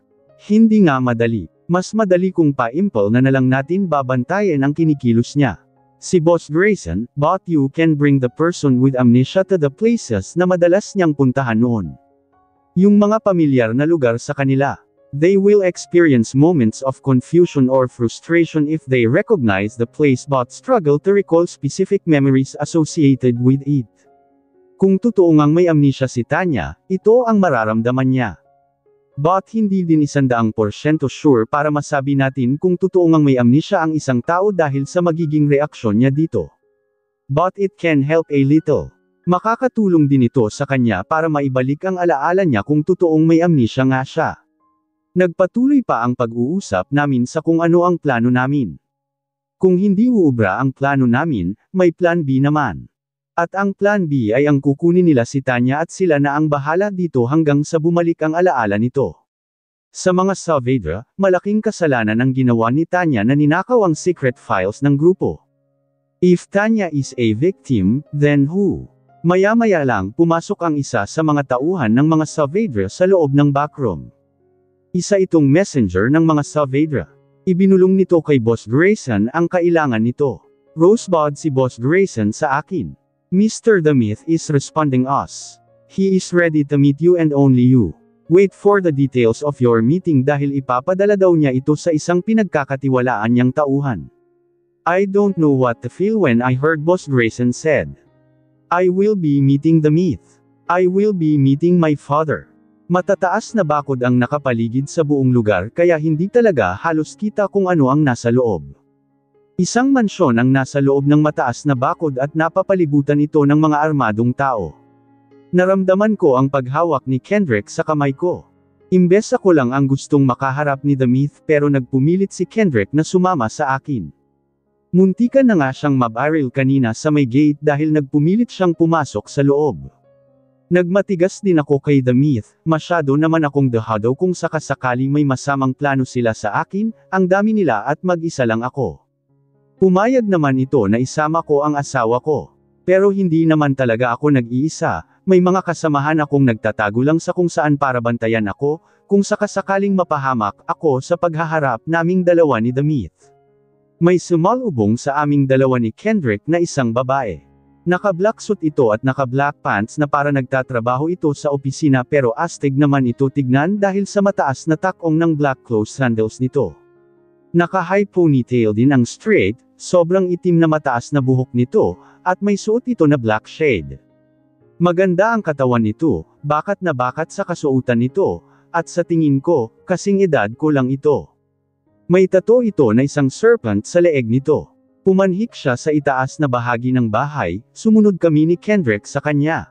Hindi nga madali. Mas madali kung pa-imple na lang natin babantayan ang kinikilos niya. Si Boss Grayson, but you can bring the person with amnesia to the places na madalas niyang puntahan noon. Yung mga pamilyar na lugar sa kanila. They will experience moments of confusion or frustration if they recognize the place but struggle to recall specific memories associated with it. Kung totoo ngang may amnesia si Tanya, ito ang mararamdaman niya. But hindi din 100% sure para masabi natin kung totoo ngang may amnesia ang isang tao dahil sa magiging reaksyon niya dito. But it can help a little. Makakatulong din ito sa kanya para maibalik ang alaala niya kung totoong may amnesia nga siya. Nagpatuloy pa ang pag-uusap namin sa kung ano ang plano namin. Kung hindi uubra ang plano namin, may plan B naman. At ang plan B ay ang kukunin nila si Tanya at sila na ang bahala dito hanggang sa bumalik ang alaala nito. Sa mga Saavedra, malaking kasalanan ang ginawa ni Tanya na ninakaw ang secret files ng grupo. If Tanya is a victim, then who? Maya-maya lang pumasok ang isa sa mga tauhan ng mga Saavedra sa loob ng backroom. Isa itong messenger ng mga Saavedra. Ibinulong nito kay Boss Grayson ang kailangan nito. Rosebud si Boss Grayson sa akin. Mr. The Myth is responding us. He is ready to meet you and only you. Wait for the details of your meeting dahil ipapadala daw niya ito sa isang pinagkakatiwalaan niyang tauhan. I don't know what to feel when I heard Boss Grayson said. I will be meeting the Myth. I will be meeting my father. Matataas na bakod ang nakapaligid sa buong lugar kaya hindi talaga halos kita kung ano ang nasa loob. Isang mansyon ang nasa loob ng mataas na bakod at napapalibutan ito ng mga armadong tao. Naramdaman ko ang paghawak ni Kendrick sa kamay ko. Imbes ako lang ang gustong makaharap ni The Myth pero nagpumilit si Kendrick na sumama sa akin. Muntikan na nga siyang mabaril kanina sa may gate dahil nagpumilit siyang pumasok sa loob. Nagmatigas din ako kay The Myth, masyado naman akong dehado kung sakasakali may masamang plano sila sa akin, ang dami nila at mag-isa lang ako. Pumayag naman ito na isama ko ang asawa ko. Pero hindi naman talaga ako nag-iisa, may mga kasamahan akong nagtatago lang sa kung saan para bantayan ako, kung sakasakaling mapahamak ako sa paghaharap naming dalawa ni The Myth. May sumalubong sa aming dalawa ni Kendrick na isang babae. Naka-black suit ito at naka-black pants na para nagtatrabaho ito sa opisina pero astig naman ito tignan dahil sa mataas na takong ng black close sandals nito. Naka-high ponytail din ang straight, sobrang itim na mataas na buhok nito, at may suot ito na black shade. Maganda ang katawan nito, bakat na bakat sa kasuotan nito, at sa tingin ko, kasing edad ko lang ito. May tattoo ito na isang serpent sa leeg nito. Pumanhik siya sa itaas na bahagi ng bahay, sumunod kami ni Kendrick sa kanya.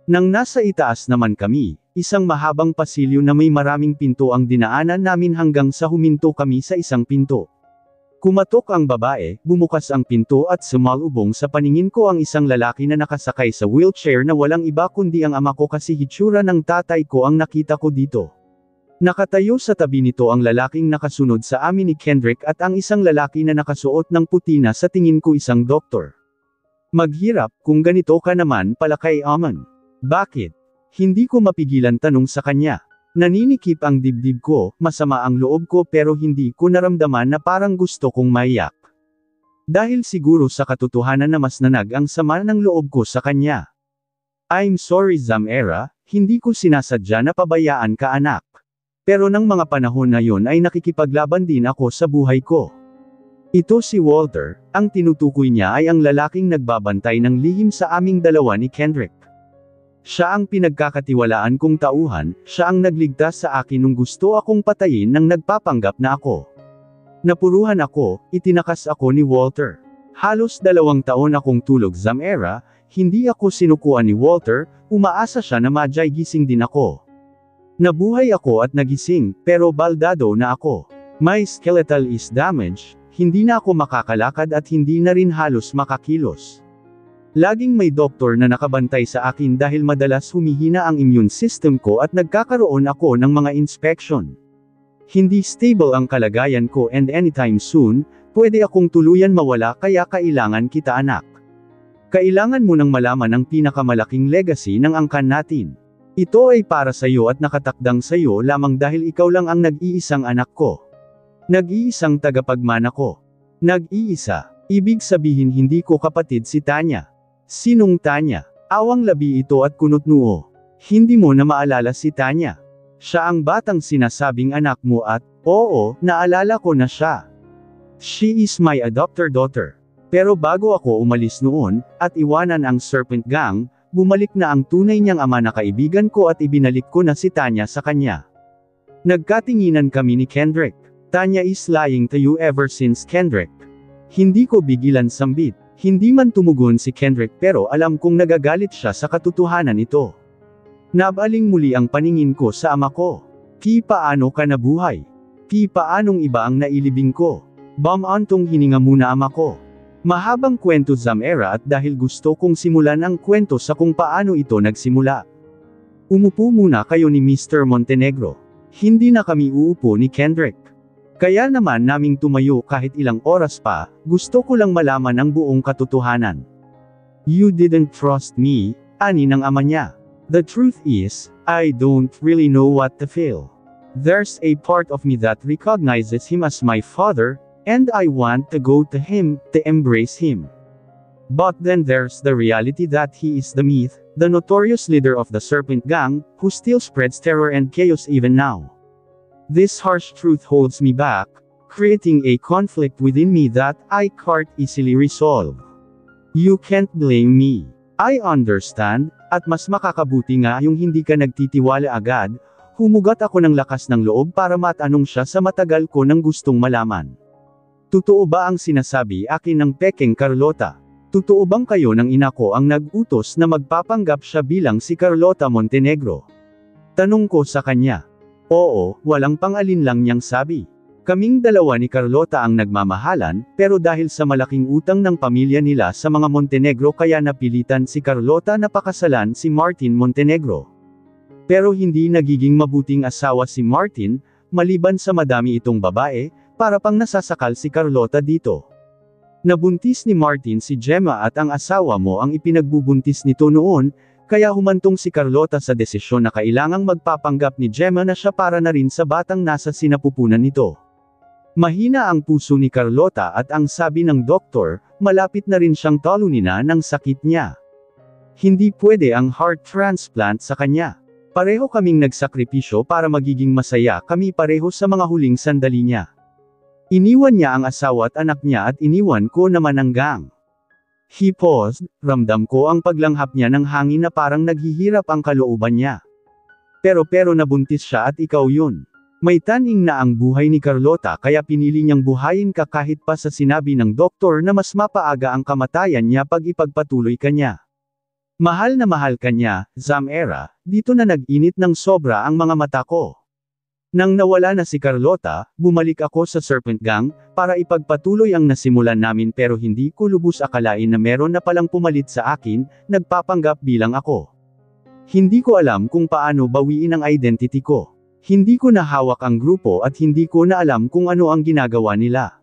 Nang nasa itaas naman kami, isang mahabang pasilyo na may maraming pinto ang dinaanan namin hanggang sa huminto kami sa isang pinto. Kumatok ang babae, bumukas ang pinto at sumalubong sa paningin ko ang isang lalaki na nakasakay sa wheelchair na walang iba kundi ang ama ko kasi hitsura ng tatay ko ang nakita ko dito. Nakatayo sa tabi nito ang lalaking nakasunod sa amin ni Kendrick at ang isang lalaki na nakasuot ng puti na sa tingin ko isang doktor. Maghirap, kung ganito ka naman pala kay Aman. Bakit? Hindi ko mapigilan tanong sa kanya. Naninikip ang dibdib ko, masama ang loob ko pero hindi ko naramdaman na parang gusto kong maiyak. Dahil siguro sa katotohanan na mas nanag ang sama ng loob ko sa kanya. I'm sorry Zamera, hindi ko sinasadya na pabayaan ka anak. Pero nang mga panahon na yon ay nakikipaglaban din ako sa buhay ko. Ito si Walter, ang tinutukoy niya ay ang lalaking nagbabantay ng lihim sa aming dalawa ni Kendrick. Siya ang pinagkakatiwalaan kong tauhan, siya ang nagligtas sa akin nung gusto akong patayin nang nagpapanggap na ako. Napuruhan ako, itinakas ako ni Walter. Halos 2 taon akong tulog Zamera, hindi ako sinukuan ni Walter, umaasa siya na madyay gising din ako. Nabuhay ako at nagising, pero baldado na ako. My skeletal is damaged, hindi na ako makakalakad at hindi na rin halos makakilos. Laging may doktor na nakabantay sa akin dahil madalas humihina ang immune system ko at nagkakaroon ako ng mga inspection. Hindi stable ang kalagayan ko and anytime soon, pwede akong tuluyan mawala kaya kailangan kita anak. Kailangan mo nang malaman ang pinakamalaking legacy ng angkan natin. Ito ay para sa iyo at nakatakdang sa iyo lamang dahil ikaw lang ang nag-iisang anak ko. Nag-iisang tagapagmana ko. Nag-iisa. Ibig sabihin hindi ko kapatid si Tanya. Sinong Tanya? Awang labi ito at kunot noo. Hindi mo na maalala si Tanya. Siya ang batang sinasabing anak mo at, oo, naalala ko na siya. She is my adopted daughter. Pero bago ako umalis noon, at iwanan ang Serpent Gang, bumalik na ang tunay niyang ama na kaibigan ko at ibinalik ko na si Tanya sa kanya. Nagkatinginan kami ni Kendrick. Tanya is lying to you ever since Kendrick. Hindi ko bigilan sambit. Hindi man tumugon si Kendrick pero alam kong nagagalit siya sa katotohanan ito. Nabaling muli ang paningin ko sa ama ko. Paano ka nabuhay? Paanong iba ang nailibing ko? Bamantong hininga muna ama ko. Mahabang kwento Zamera at dahil gusto kong simulan ang kwento sa kung paano ito nagsimula. Umupo muna kayo ni Mr. Montenegro. Hindi na kami uupo ni Kendrick. Kaya naman naming tumayo kahit ilang oras pa, gusto ko lang malaman ang buong katotohanan. You didn't trust me, ani ng ama niya. The truth is, I don't really know what to feel. There's a part of me that recognizes him as my father, and I want to go to him, to embrace him. But then there's the reality that he is the myth, the notorious leader of the Serpent Gang, who still spreads terror and chaos even now. This harsh truth holds me back, creating a conflict within me that I can't easily resolve. You can't blame me. I understand, at mas makakabuti nga yung hindi ka nagtitiwala agad. Humugat ako ng lakas ng loob para matanong siya sa matagal ko nang gustong malaman. Totoo ba ang sinasabi akin ng pekeng Carlota? Totoo bang kayo ng ina ko ang nag-utos na magpapanggap siya bilang si Carlota Montenegro? Tanong ko sa kanya. Oo, walang pang-alinlang niyang sabi. Kaming dalawa ni Carlota ang nagmamahalan, pero dahil sa malaking utang ng pamilya nila sa mga Montenegro kaya napilitan si Carlota na pakasalan si Martin Montenegro. Pero hindi nagiging mabuting asawa si Martin, maliban sa madami itong babae, para pang nasasakal si Carlota dito. Nabuntis ni Martin si Gemma at ang asawa mo ang ipinagbubuntis nito noon, kaya humantong si Carlota sa desisyon na kailangang magpapanggap ni Gemma na siya para na rin sa batang nasa sinapupunan nito. Mahina ang puso ni Carlota at ang sabi ng doktor, malapit na rin siyang talunin na ng sakit niya. Hindi pwede ang heart transplant sa kanya. Pareho kaming nagsakripisyo para magiging masaya kami pareho sa mga huling sandali niya. Iniwan niya ang asawa at anak niya at iniwan ko naman ang gang. He paused, ramdam ko ang paglanghap niya ng hangin na parang naghihirap ang kalooban niya. Pero nabuntis siya at ikaw yun. May taning na ang buhay ni Carlota kaya pinili niyang buhayin ka kahit pa sa sinabi ng doktor na mas mapaaga ang kamatayan niya pag ipagpatuloy ka niya. Mahal na mahal ka niya, Zamera, dito na nag-init ng sobra ang mga mata ko. Nang nawala na si Carlota, bumalik ako sa Serpent Gang, para ipagpatuloy ang nasimulan namin pero hindi ko lubos akalain na meron na palang pumalit sa akin, nagpapanggap bilang ako. Hindi ko alam kung paano bawiin ang identity ko. Hindi ko nahawak ang grupo at hindi ko na alam kung ano ang ginagawa nila.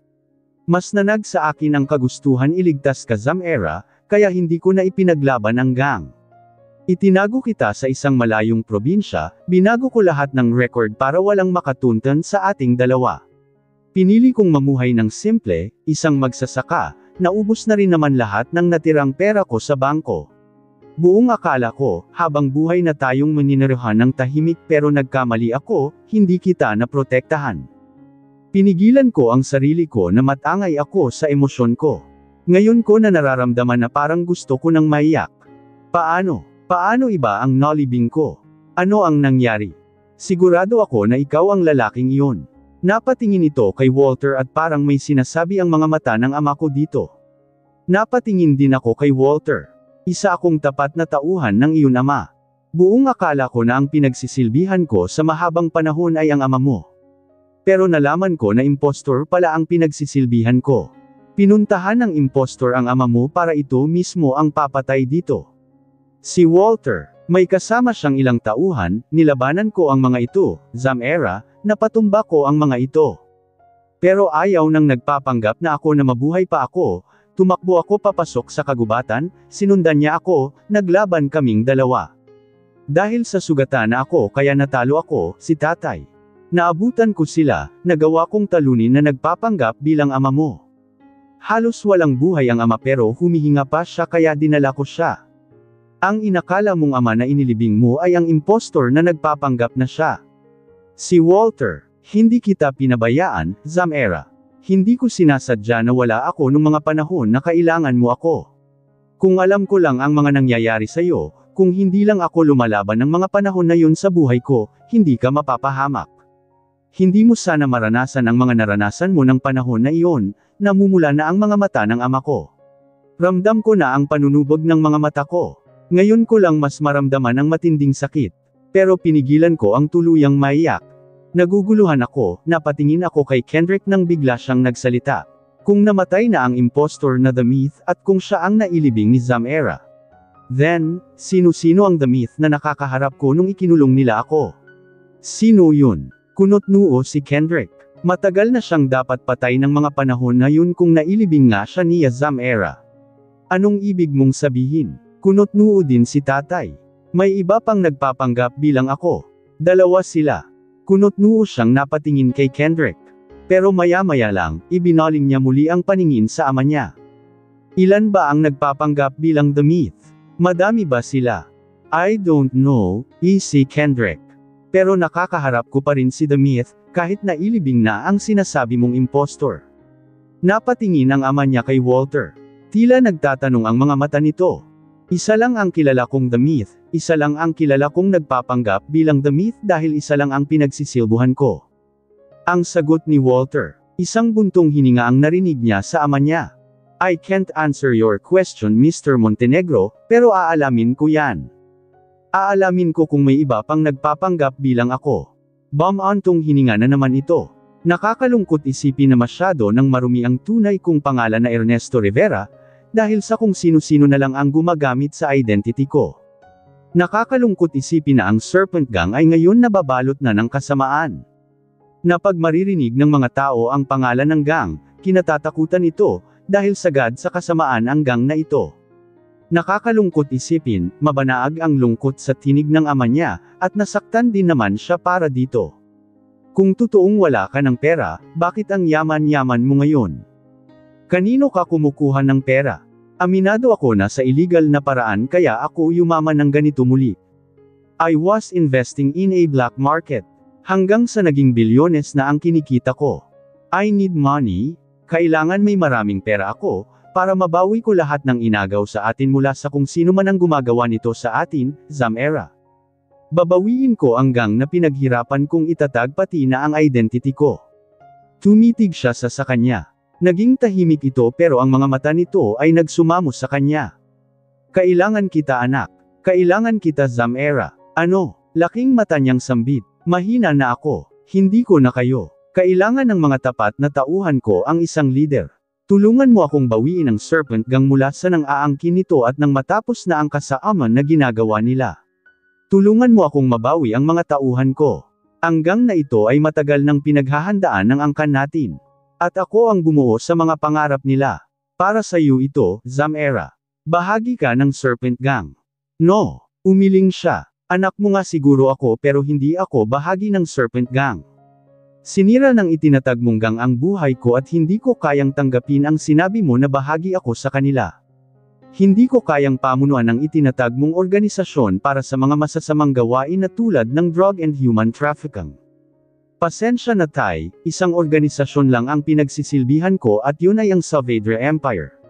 Mas nanag sa akin ang kagustuhan iligtas ka Zamera, kaya hindi ko na ipinaglaban ang gang. Itinago kita sa isang malayong probinsya, binago ko lahat ng record para walang makatuntan sa ating dalawa. Pinili kong mamuhay ng simple, isang magsasaka, naubos na rin naman lahat ng natirang pera ko sa bangko. Buong akala ko, habang buhay na tayong maninirahan ng tahimik pero nagkamali ako, hindi kita naprotektahan. Pinigilan ko ang sarili ko na matangay ako sa emosyon ko. Ngayon ko na nararamdaman na parang gusto ko nang maiyak. Paano iba ang nalibing ko? Ano ang nangyari? Sigurado ako na ikaw ang lalaking iyon. Napatingin ito kay Walter at parang may sinasabi ang mga mata ng ama ko dito. Napatingin din ako kay Walter. Isa akong tapat na tauhan ng iyong ama. Buong akala ko na ang pinagsisilbihan ko sa mahabang panahon ay ang ama mo. Pero nalaman ko na impostor pala ang pinagsisilbihan ko. Pinuntahan ng impostor ang ama mo para ito mismo ang papatay dito. Si Walter, may kasama siyang ilang tauhan, nilabanan ko ang mga ito, Zamera, napatumba ko ang mga ito. Pero ayaw nang nagpapanggap na ako na mabuhay pa ako, tumakbo ako papasok sa kagubatan, sinundan niya ako, naglaban kaming dalawa. Dahil sa sugatan na ako kaya natalo ako, si tatay. Naabutan ko sila, nagawa kong talunin na nagpapanggap bilang ama mo. Halos walang buhay ang ama pero humihinga pa siya kaya dinala ko siya. Ang inakala mong ama na inilibing mo ay ang impostor na nagpapanggap na siya. Si Walter, hindi kita pinabayaan, Zamera. Hindi ko sinasadya na wala ako nung mga panahon na kailangan mo ako. Kung alam ko lang ang mga nangyayari sa'yo, kung hindi lang ako lumalaban ng mga panahon na yun sa buhay ko, hindi ka mapapahamak. Hindi mo sana maranasan ang mga naranasan mo ng panahon na iyon, namumula na ang mga mata ng ama ko. Ramdam ko na ang panunubog ng mga mata ko. Ngayon ko lang mas maramdaman ang matinding sakit. Pero pinigilan ko ang tuluyang maiyak. Naguguluhan ako, napatingin ako kay Kendrick nang bigla siyang nagsalita. Kung namatay na ang impostor na The Myth at kung siya ang nailibing ni Zamera. Then, sino-sino ang The Myth na nakakaharap ko nung ikinulong nila ako? Sino yun? Kunot noo si Kendrick. Matagal na siyang dapat patay ng mga panahon na yun kung nailibing nga siya ni Zamera. Anong ibig mong sabihin? Kunot-noo din si tatay. May iba pang nagpapanggap bilang ako. Dalawa sila. Kunot-noo siyang napatingin kay Kendrick. Pero maya-maya lang, ibinaling niya muli ang paningin sa ama niya. Ilan ba ang nagpapanggap bilang The Myth? Madami ba sila? I don't know, si Kendrick. Pero nakakaharap ko pa rin si The Myth, kahit nailibing na ang sinasabi mong impostor. Napatingin ang ama niya kay Walter. Tila nagtatanong ang mga mata nito. Isa lang ang kilala kong The Myth, isa lang ang kilala kong nagpapanggap bilang The Myth dahil isa lang ang pinagsisilbuhan ko. Ang sagot ni Walter. Isang buntong hininga ang narinig niya sa ama niya. I can't answer your question Mr. Montenegro, pero aalamin ko yan. Aalamin ko kung may iba pang nagpapanggap bilang ako. Bumantong hininga na naman ito. Nakakalungkot isipin na masyado nang marumi ang tunay kong pangalan na Ernesto Rivera, dahil sa kung sino-sino na lang ang gumagamit sa identity ko. Nakakalungkot isipin na ang Serpent Gang ay ngayon nababalot na ng kasamaan. Na pag maririnig ng mga tao ang pangalan ng gang, kinatatakutan ito, dahil sagad sa kasamaan ang gang na ito. Nakakalungkot isipin, mabanaag ang lungkot sa tinig ng ama niya, at nasaktan din naman siya para dito. Kung totoong wala ka ng pera, bakit ang yaman-yaman mo ngayon? Kanino ka kumukuha ng pera? Aminado ako na sa illegal na paraan kaya ako yumaman ng ganito muli. I was investing in a black market. Hanggang sa naging bilyones na ang kinikita ko. I need money. Kailangan may maraming pera ako, para mabawi ko lahat ng inagaw sa atin mula sa kung sino man ang gumagawa nito sa atin, Zamera. Babawiin ko ang gang na pinaghirapan kong itatag pati na ang identity ko. Tumitig siya sa kanya. Naging tahimik ito pero ang mga mata nito ay nagsumamo sa kanya. Kailangan kita anak. Kailangan kita Zamera. Ano? Laking mata niyang sambit. Mahina na ako. Hindi ko na kayo. Kailangan ng mga tapat na tauhan ko ang isang leader. Tulungan mo akong bawiin ang Serpent Gang mula sa nang aangkin nito at nang matapos na ang kasaaman na ginagawa nila. Tulungan mo akong mabawi ang mga tauhan ko. Ang gang na ito ay matagal nang pinaghahandaan ng angkan natin. At ako ang bumuo sa mga pangarap nila. Para sa iyo ito, Zamera. Bahagi ka ng Serpent Gang. No. Umiling siya. Anak mo nga siguro ako pero hindi ako bahagi ng Serpent Gang. Sinira ng itinatag mong gang ang buhay ko at hindi ko kayang tanggapin ang sinabi mo na bahagi ako sa kanila. Hindi ko kayang pamunuan ang itinatag mong organisasyon para sa mga masasamang gawain na tulad ng drug and human trafficking. Pasensya na tay, isang organisasyon lang ang pinagsisilbihan ko at yun ay ang Saavedra Empire.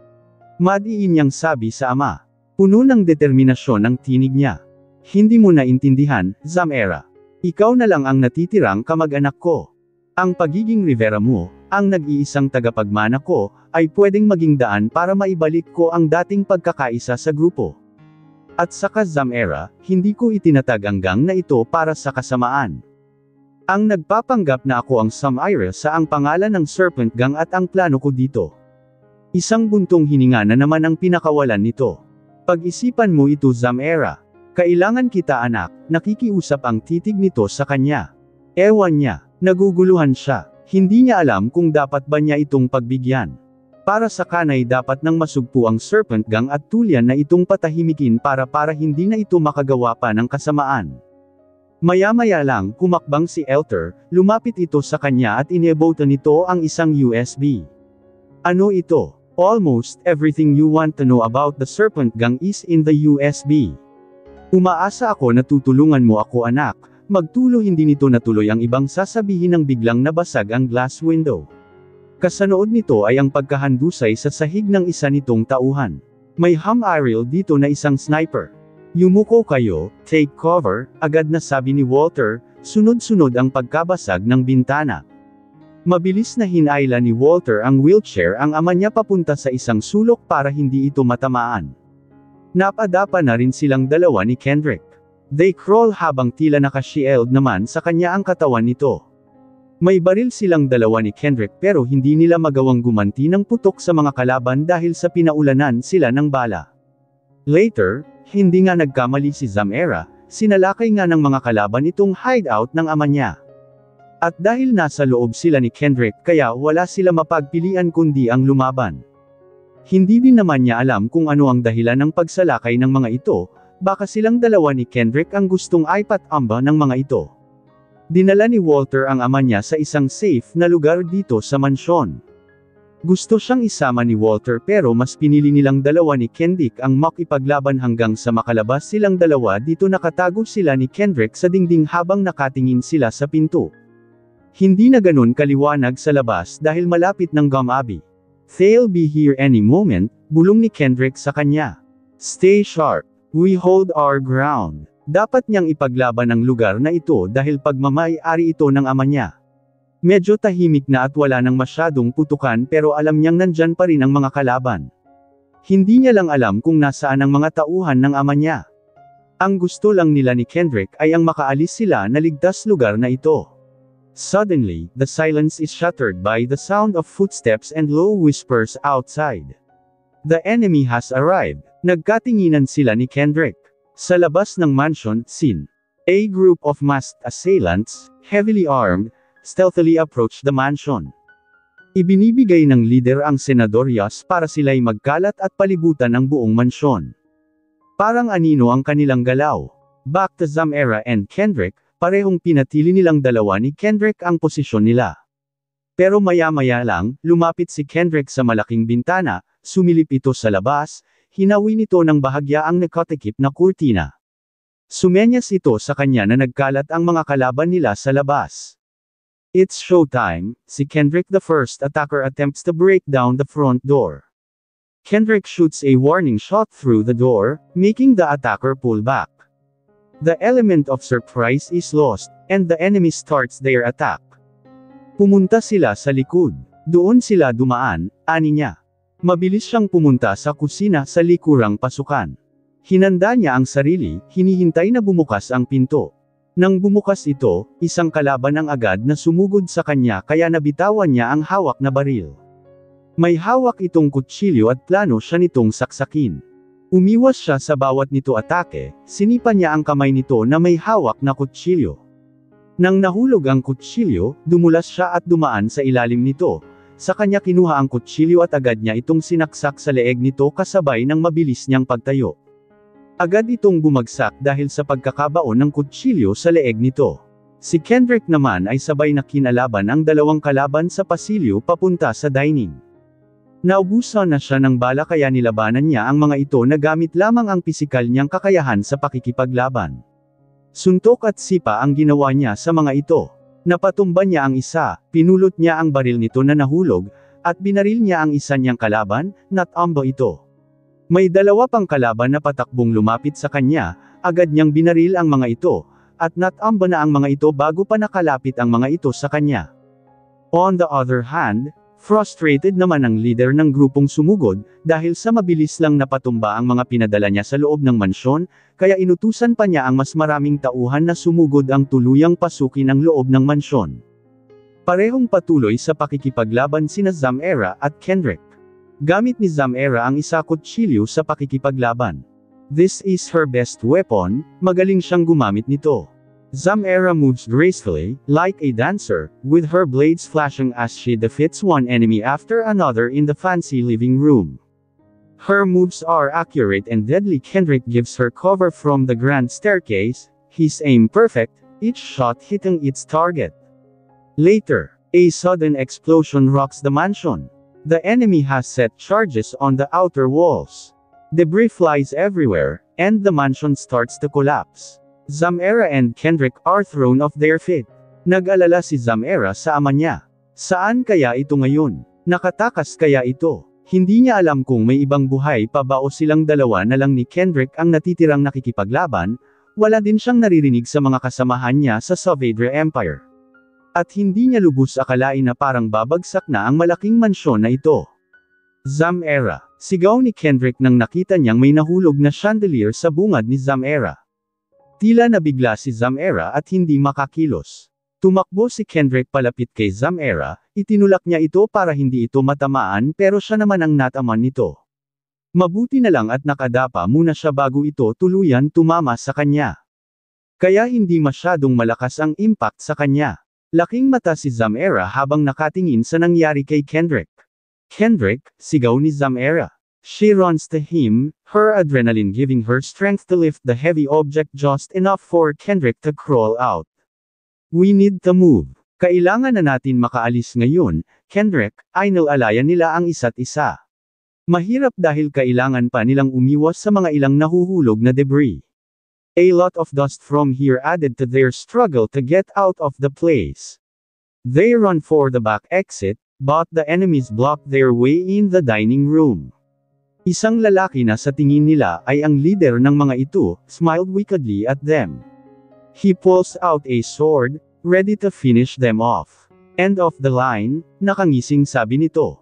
Madiin niyang sabi sa ama. Puno ng determinasyon ang tinig niya. Hindi mo naintindihan, Zamera. Ikaw na lang ang natitirang kamag-anak ko. Ang pagiging Rivera mo, ang nag-iisang tagapagmana ko, ay pwedeng maging daan para maibalik ko ang dating pagkakaisa sa grupo. At saka Zamera, hindi ko itinatag ang gang na ito para sa kasamaan. Ang nagpapanggap na ako ang Zamera sa ang pangalan ng Serpent Gang at ang plano ko dito. Isang buntong hininga na naman ang pinakawalan nito. Pag-isipan mo ito Zamera. Kailangan kita anak, nakikiusap ang titig nito sa kanya. Ewan niya. Naguguluhan siya. Hindi niya alam kung dapat ba niya itong pagbigyan. Para sa kanay dapat nang masugpo ang Serpent Gang at tulyan na itong patahimikin para hindi na ito makagawa pa ng kasamaan. Maya-maya lang, kumakbang si Elter, lumapit ito sa kanya at inebota nito ang isang USB. Ano ito? Almost everything you want to know about the Serpent Gang is in the USB. Umaasa ako na tutulungan mo ako anak. Magtulo hindi nito natuloy ang ibang sasabihin ng biglang nabasag ang glass window. Kasanood nito ay ang pagkahandusay sa sahig ng isa nitong tauhan. May Ariel dito na isang sniper. Yumuko kayo, take cover, agad na sabi ni Walter, sunod-sunod ang pagkabasag ng bintana. Mabilis na hinayla ni Walter ang wheelchair ang ama niya papunta sa isang sulok para hindi ito matamaan. Napadapa na rin silang dalawa ni Kendrick. They crawl habang tila nakashield naman sa kanya ang katawan nito. May baril silang dalawa ni Kendrick pero hindi nila magawang gumanti ng putok sa mga kalaban dahil sa pinaulanan sila ng bala. Later, hindi nga nagkamali si Zamera, sinalakay nga ng mga kalaban itong hideout ng ama niya. At dahil nasa loob sila ni Kendrick kaya wala sila mapagpilian kundi ang lumaban. Hindi din naman niya alam kung ano ang dahilan ng pagsalakay ng mga ito, baka silang dalawa ni Kendrick ang gustong ipatamba ng mga ito. Dinala ni Walter ang ama niya sa isang safe na lugar dito sa mansyon. Gusto siyang isama ni Walter pero mas pinili nilang dalawa ni Kendrick ang makipaglaban hanggang sa makalabas silang dalawa dito. Nakatago sila ni Kendrick sa dingding habang nakatingin sila sa pinto. Hindi na ganun kaliwanag sa labas dahil malapit ng Gamabi. "They'll be here any moment," bulong ni Kendrick sa kanya. "Stay sharp. We hold our ground." Dapat niyang ipaglaban ang lugar na ito dahil pagmamay-ari ito ng ama niya. Medyo tahimik na at wala nang masyadong putukan pero alam niyang nandyan pa rin ang mga kalaban. Hindi niya lang alam kung nasaan ang mga tauhan ng ama niya. Ang gusto lang nila ni Kendrick ay ang makaalis sila na ligtas lugar na ito. Suddenly, the silence is shattered by the sound of footsteps and low whispers outside. The enemy has arrived. Nagkatinginan sila ni Kendrick. Sa labas ng mansion, a group of masked assailants, heavily armed, stealthily approach the mansion. Ibinibigay ng leader ang Senador Yas para sila'y magkalat at palibutan ang buong mansyon. Parang anino ang kanilang galaw. Back to Zamera and Kendrick, parehong pinatili nilang dalawa ni Kendrick ang posisyon nila. Pero maya-maya lang, lumapit si Kendrick sa malaking bintana, sumilip ito sa labas, hinawi nito ng bahagya ang nakatikip na kurtina. Sumenyas ito sa kanya na nagkalat ang mga kalaban nila sa labas. It's showtime. Si Kendrick, the first attacker, attempts to break down the front door. Kendrick shoots a warning shot through the door, making the attacker pull back. The element of surprise is lost, and the enemy starts their attack. Pumunta sila sa likod. Doon sila dumaan, ani niya. Mabilis siyang pumunta sa kusina sa likurang pasukan. Hinanda niya ang sarili, hinihintay na bumukas ang pinto. Nang bumukas ito, isang kalaban ang agad na sumugod sa kanya kaya nabitawan niya ang hawak na baril. May hawak itong kutsilyo at plano siya nitong saksakin. Umiwas siya sa bawat nito atake, sinipa niya ang kamay nito na may hawak na kutsilyo. Nang nahulog ang kutsilyo, dumulas siya at dumaan sa ilalim nito. Sa kanya kinuha ang kutsilyo at agad niya itong sinaksak sa leeg nito kasabay ng mabilis niyang pagtayo. Agad itong bumagsak dahil sa pagkakabaon ng kutsilyo sa leeg nito. Si Kendrick naman ay sabay na kinalaban ang dalawang kalaban sa pasilyo papunta sa dining. Naubusan na siya ng bala kaya nilabanan niya ang mga ito na gamit lamang ang pisikal niyang kakayahan sa pakikipaglaban. Suntok at sipa ang ginawa niya sa mga ito. Napatumba niya ang isa, pinulot niya ang baril nito na nahulog, at binaril niya ang isa niyang kalaban, natumba ito. May dalawa pang kalaban na patakbong lumapit sa kanya, agad niyang binaril ang mga ito, at natumba na ang mga ito bago pa nakalapit ang mga ito sa kanya. On the other hand, frustrated naman ang leader ng grupong sumugod, dahil sa mabilis lang napatumba ang mga pinadala niya sa loob ng mansyon, kaya inutusan pa niya ang mas maraming tauhan na sumugod ang tuluyang pasukin ang loob ng mansyon. Parehong patuloy sa pakikipaglaban sina Zamera at Kendrick. Gamit ni Zamera ang isa kutsilyo sa pakikipaglaban. This is her best weapon, magaling siyang gumamit nito. Zamera moves gracefully, like a dancer, with her blades flashing as she defeats one enemy after another in the fancy living room. Her moves are accurate and deadly. Kendrick gives her cover from the grand staircase, his aim perfect, each shot hitting its target. Later, a sudden explosion rocks the mansion. The enemy has set charges on the outer walls. Debris flies everywhere, and the mansion starts to collapse. Zamera and Kendrick are thrown off their feet. Nag-alala si Zamera sa ama niya. Saan kaya ito ngayon? Nakatakas kaya ito? Hindi niya alam kung may ibang buhay pa ba o silang dalawa na lang ni Kendrick ang natitirang nakikipaglaban, wala din siyang naririnig sa mga kasamahan niya sa Saavedra Empire. At hindi niya lubos akalain na parang babagsak na ang malaking mansyon na ito. Zamera. Sigaw ni Kendrick nang nakita niyang may nahulog na chandelier sa bungad ni Zamera. Tila nabigla si Zamera at hindi makakilos. Tumakbo si Kendrick palapit kay Zamera, itinulak niya ito para hindi ito matamaan pero siya naman ang nataman nito. Mabuti na lang at nakadapa muna siya bago ito tuluyan tumama sa kanya. Kaya hindi masyadong malakas ang impact sa kanya. Laking mata si Zamera habang nakatingin sa nangyari kay Kendrick. Kendrick, sigaw ni Zamera. She runs to him, her adrenaline giving her strength to lift the heavy object just enough for Kendrick to crawl out. We need to move. Kailangan na natin makaalis ngayon, Kendrick, ay nalalayan nila ang isa't isa. Mahirap dahil kailangan pa nilang umiwas sa mga ilang nahuhulog na debris. A lot of dust from here added to their struggle to get out of the place. They run for the back exit, but the enemies block their way in the dining room. Isang lalaki na sa tingin nila ay ang leader ng mga ito, smiled wickedly at them. He pulls out a sword, ready to finish them off. End of the line, nakangising sabi nito.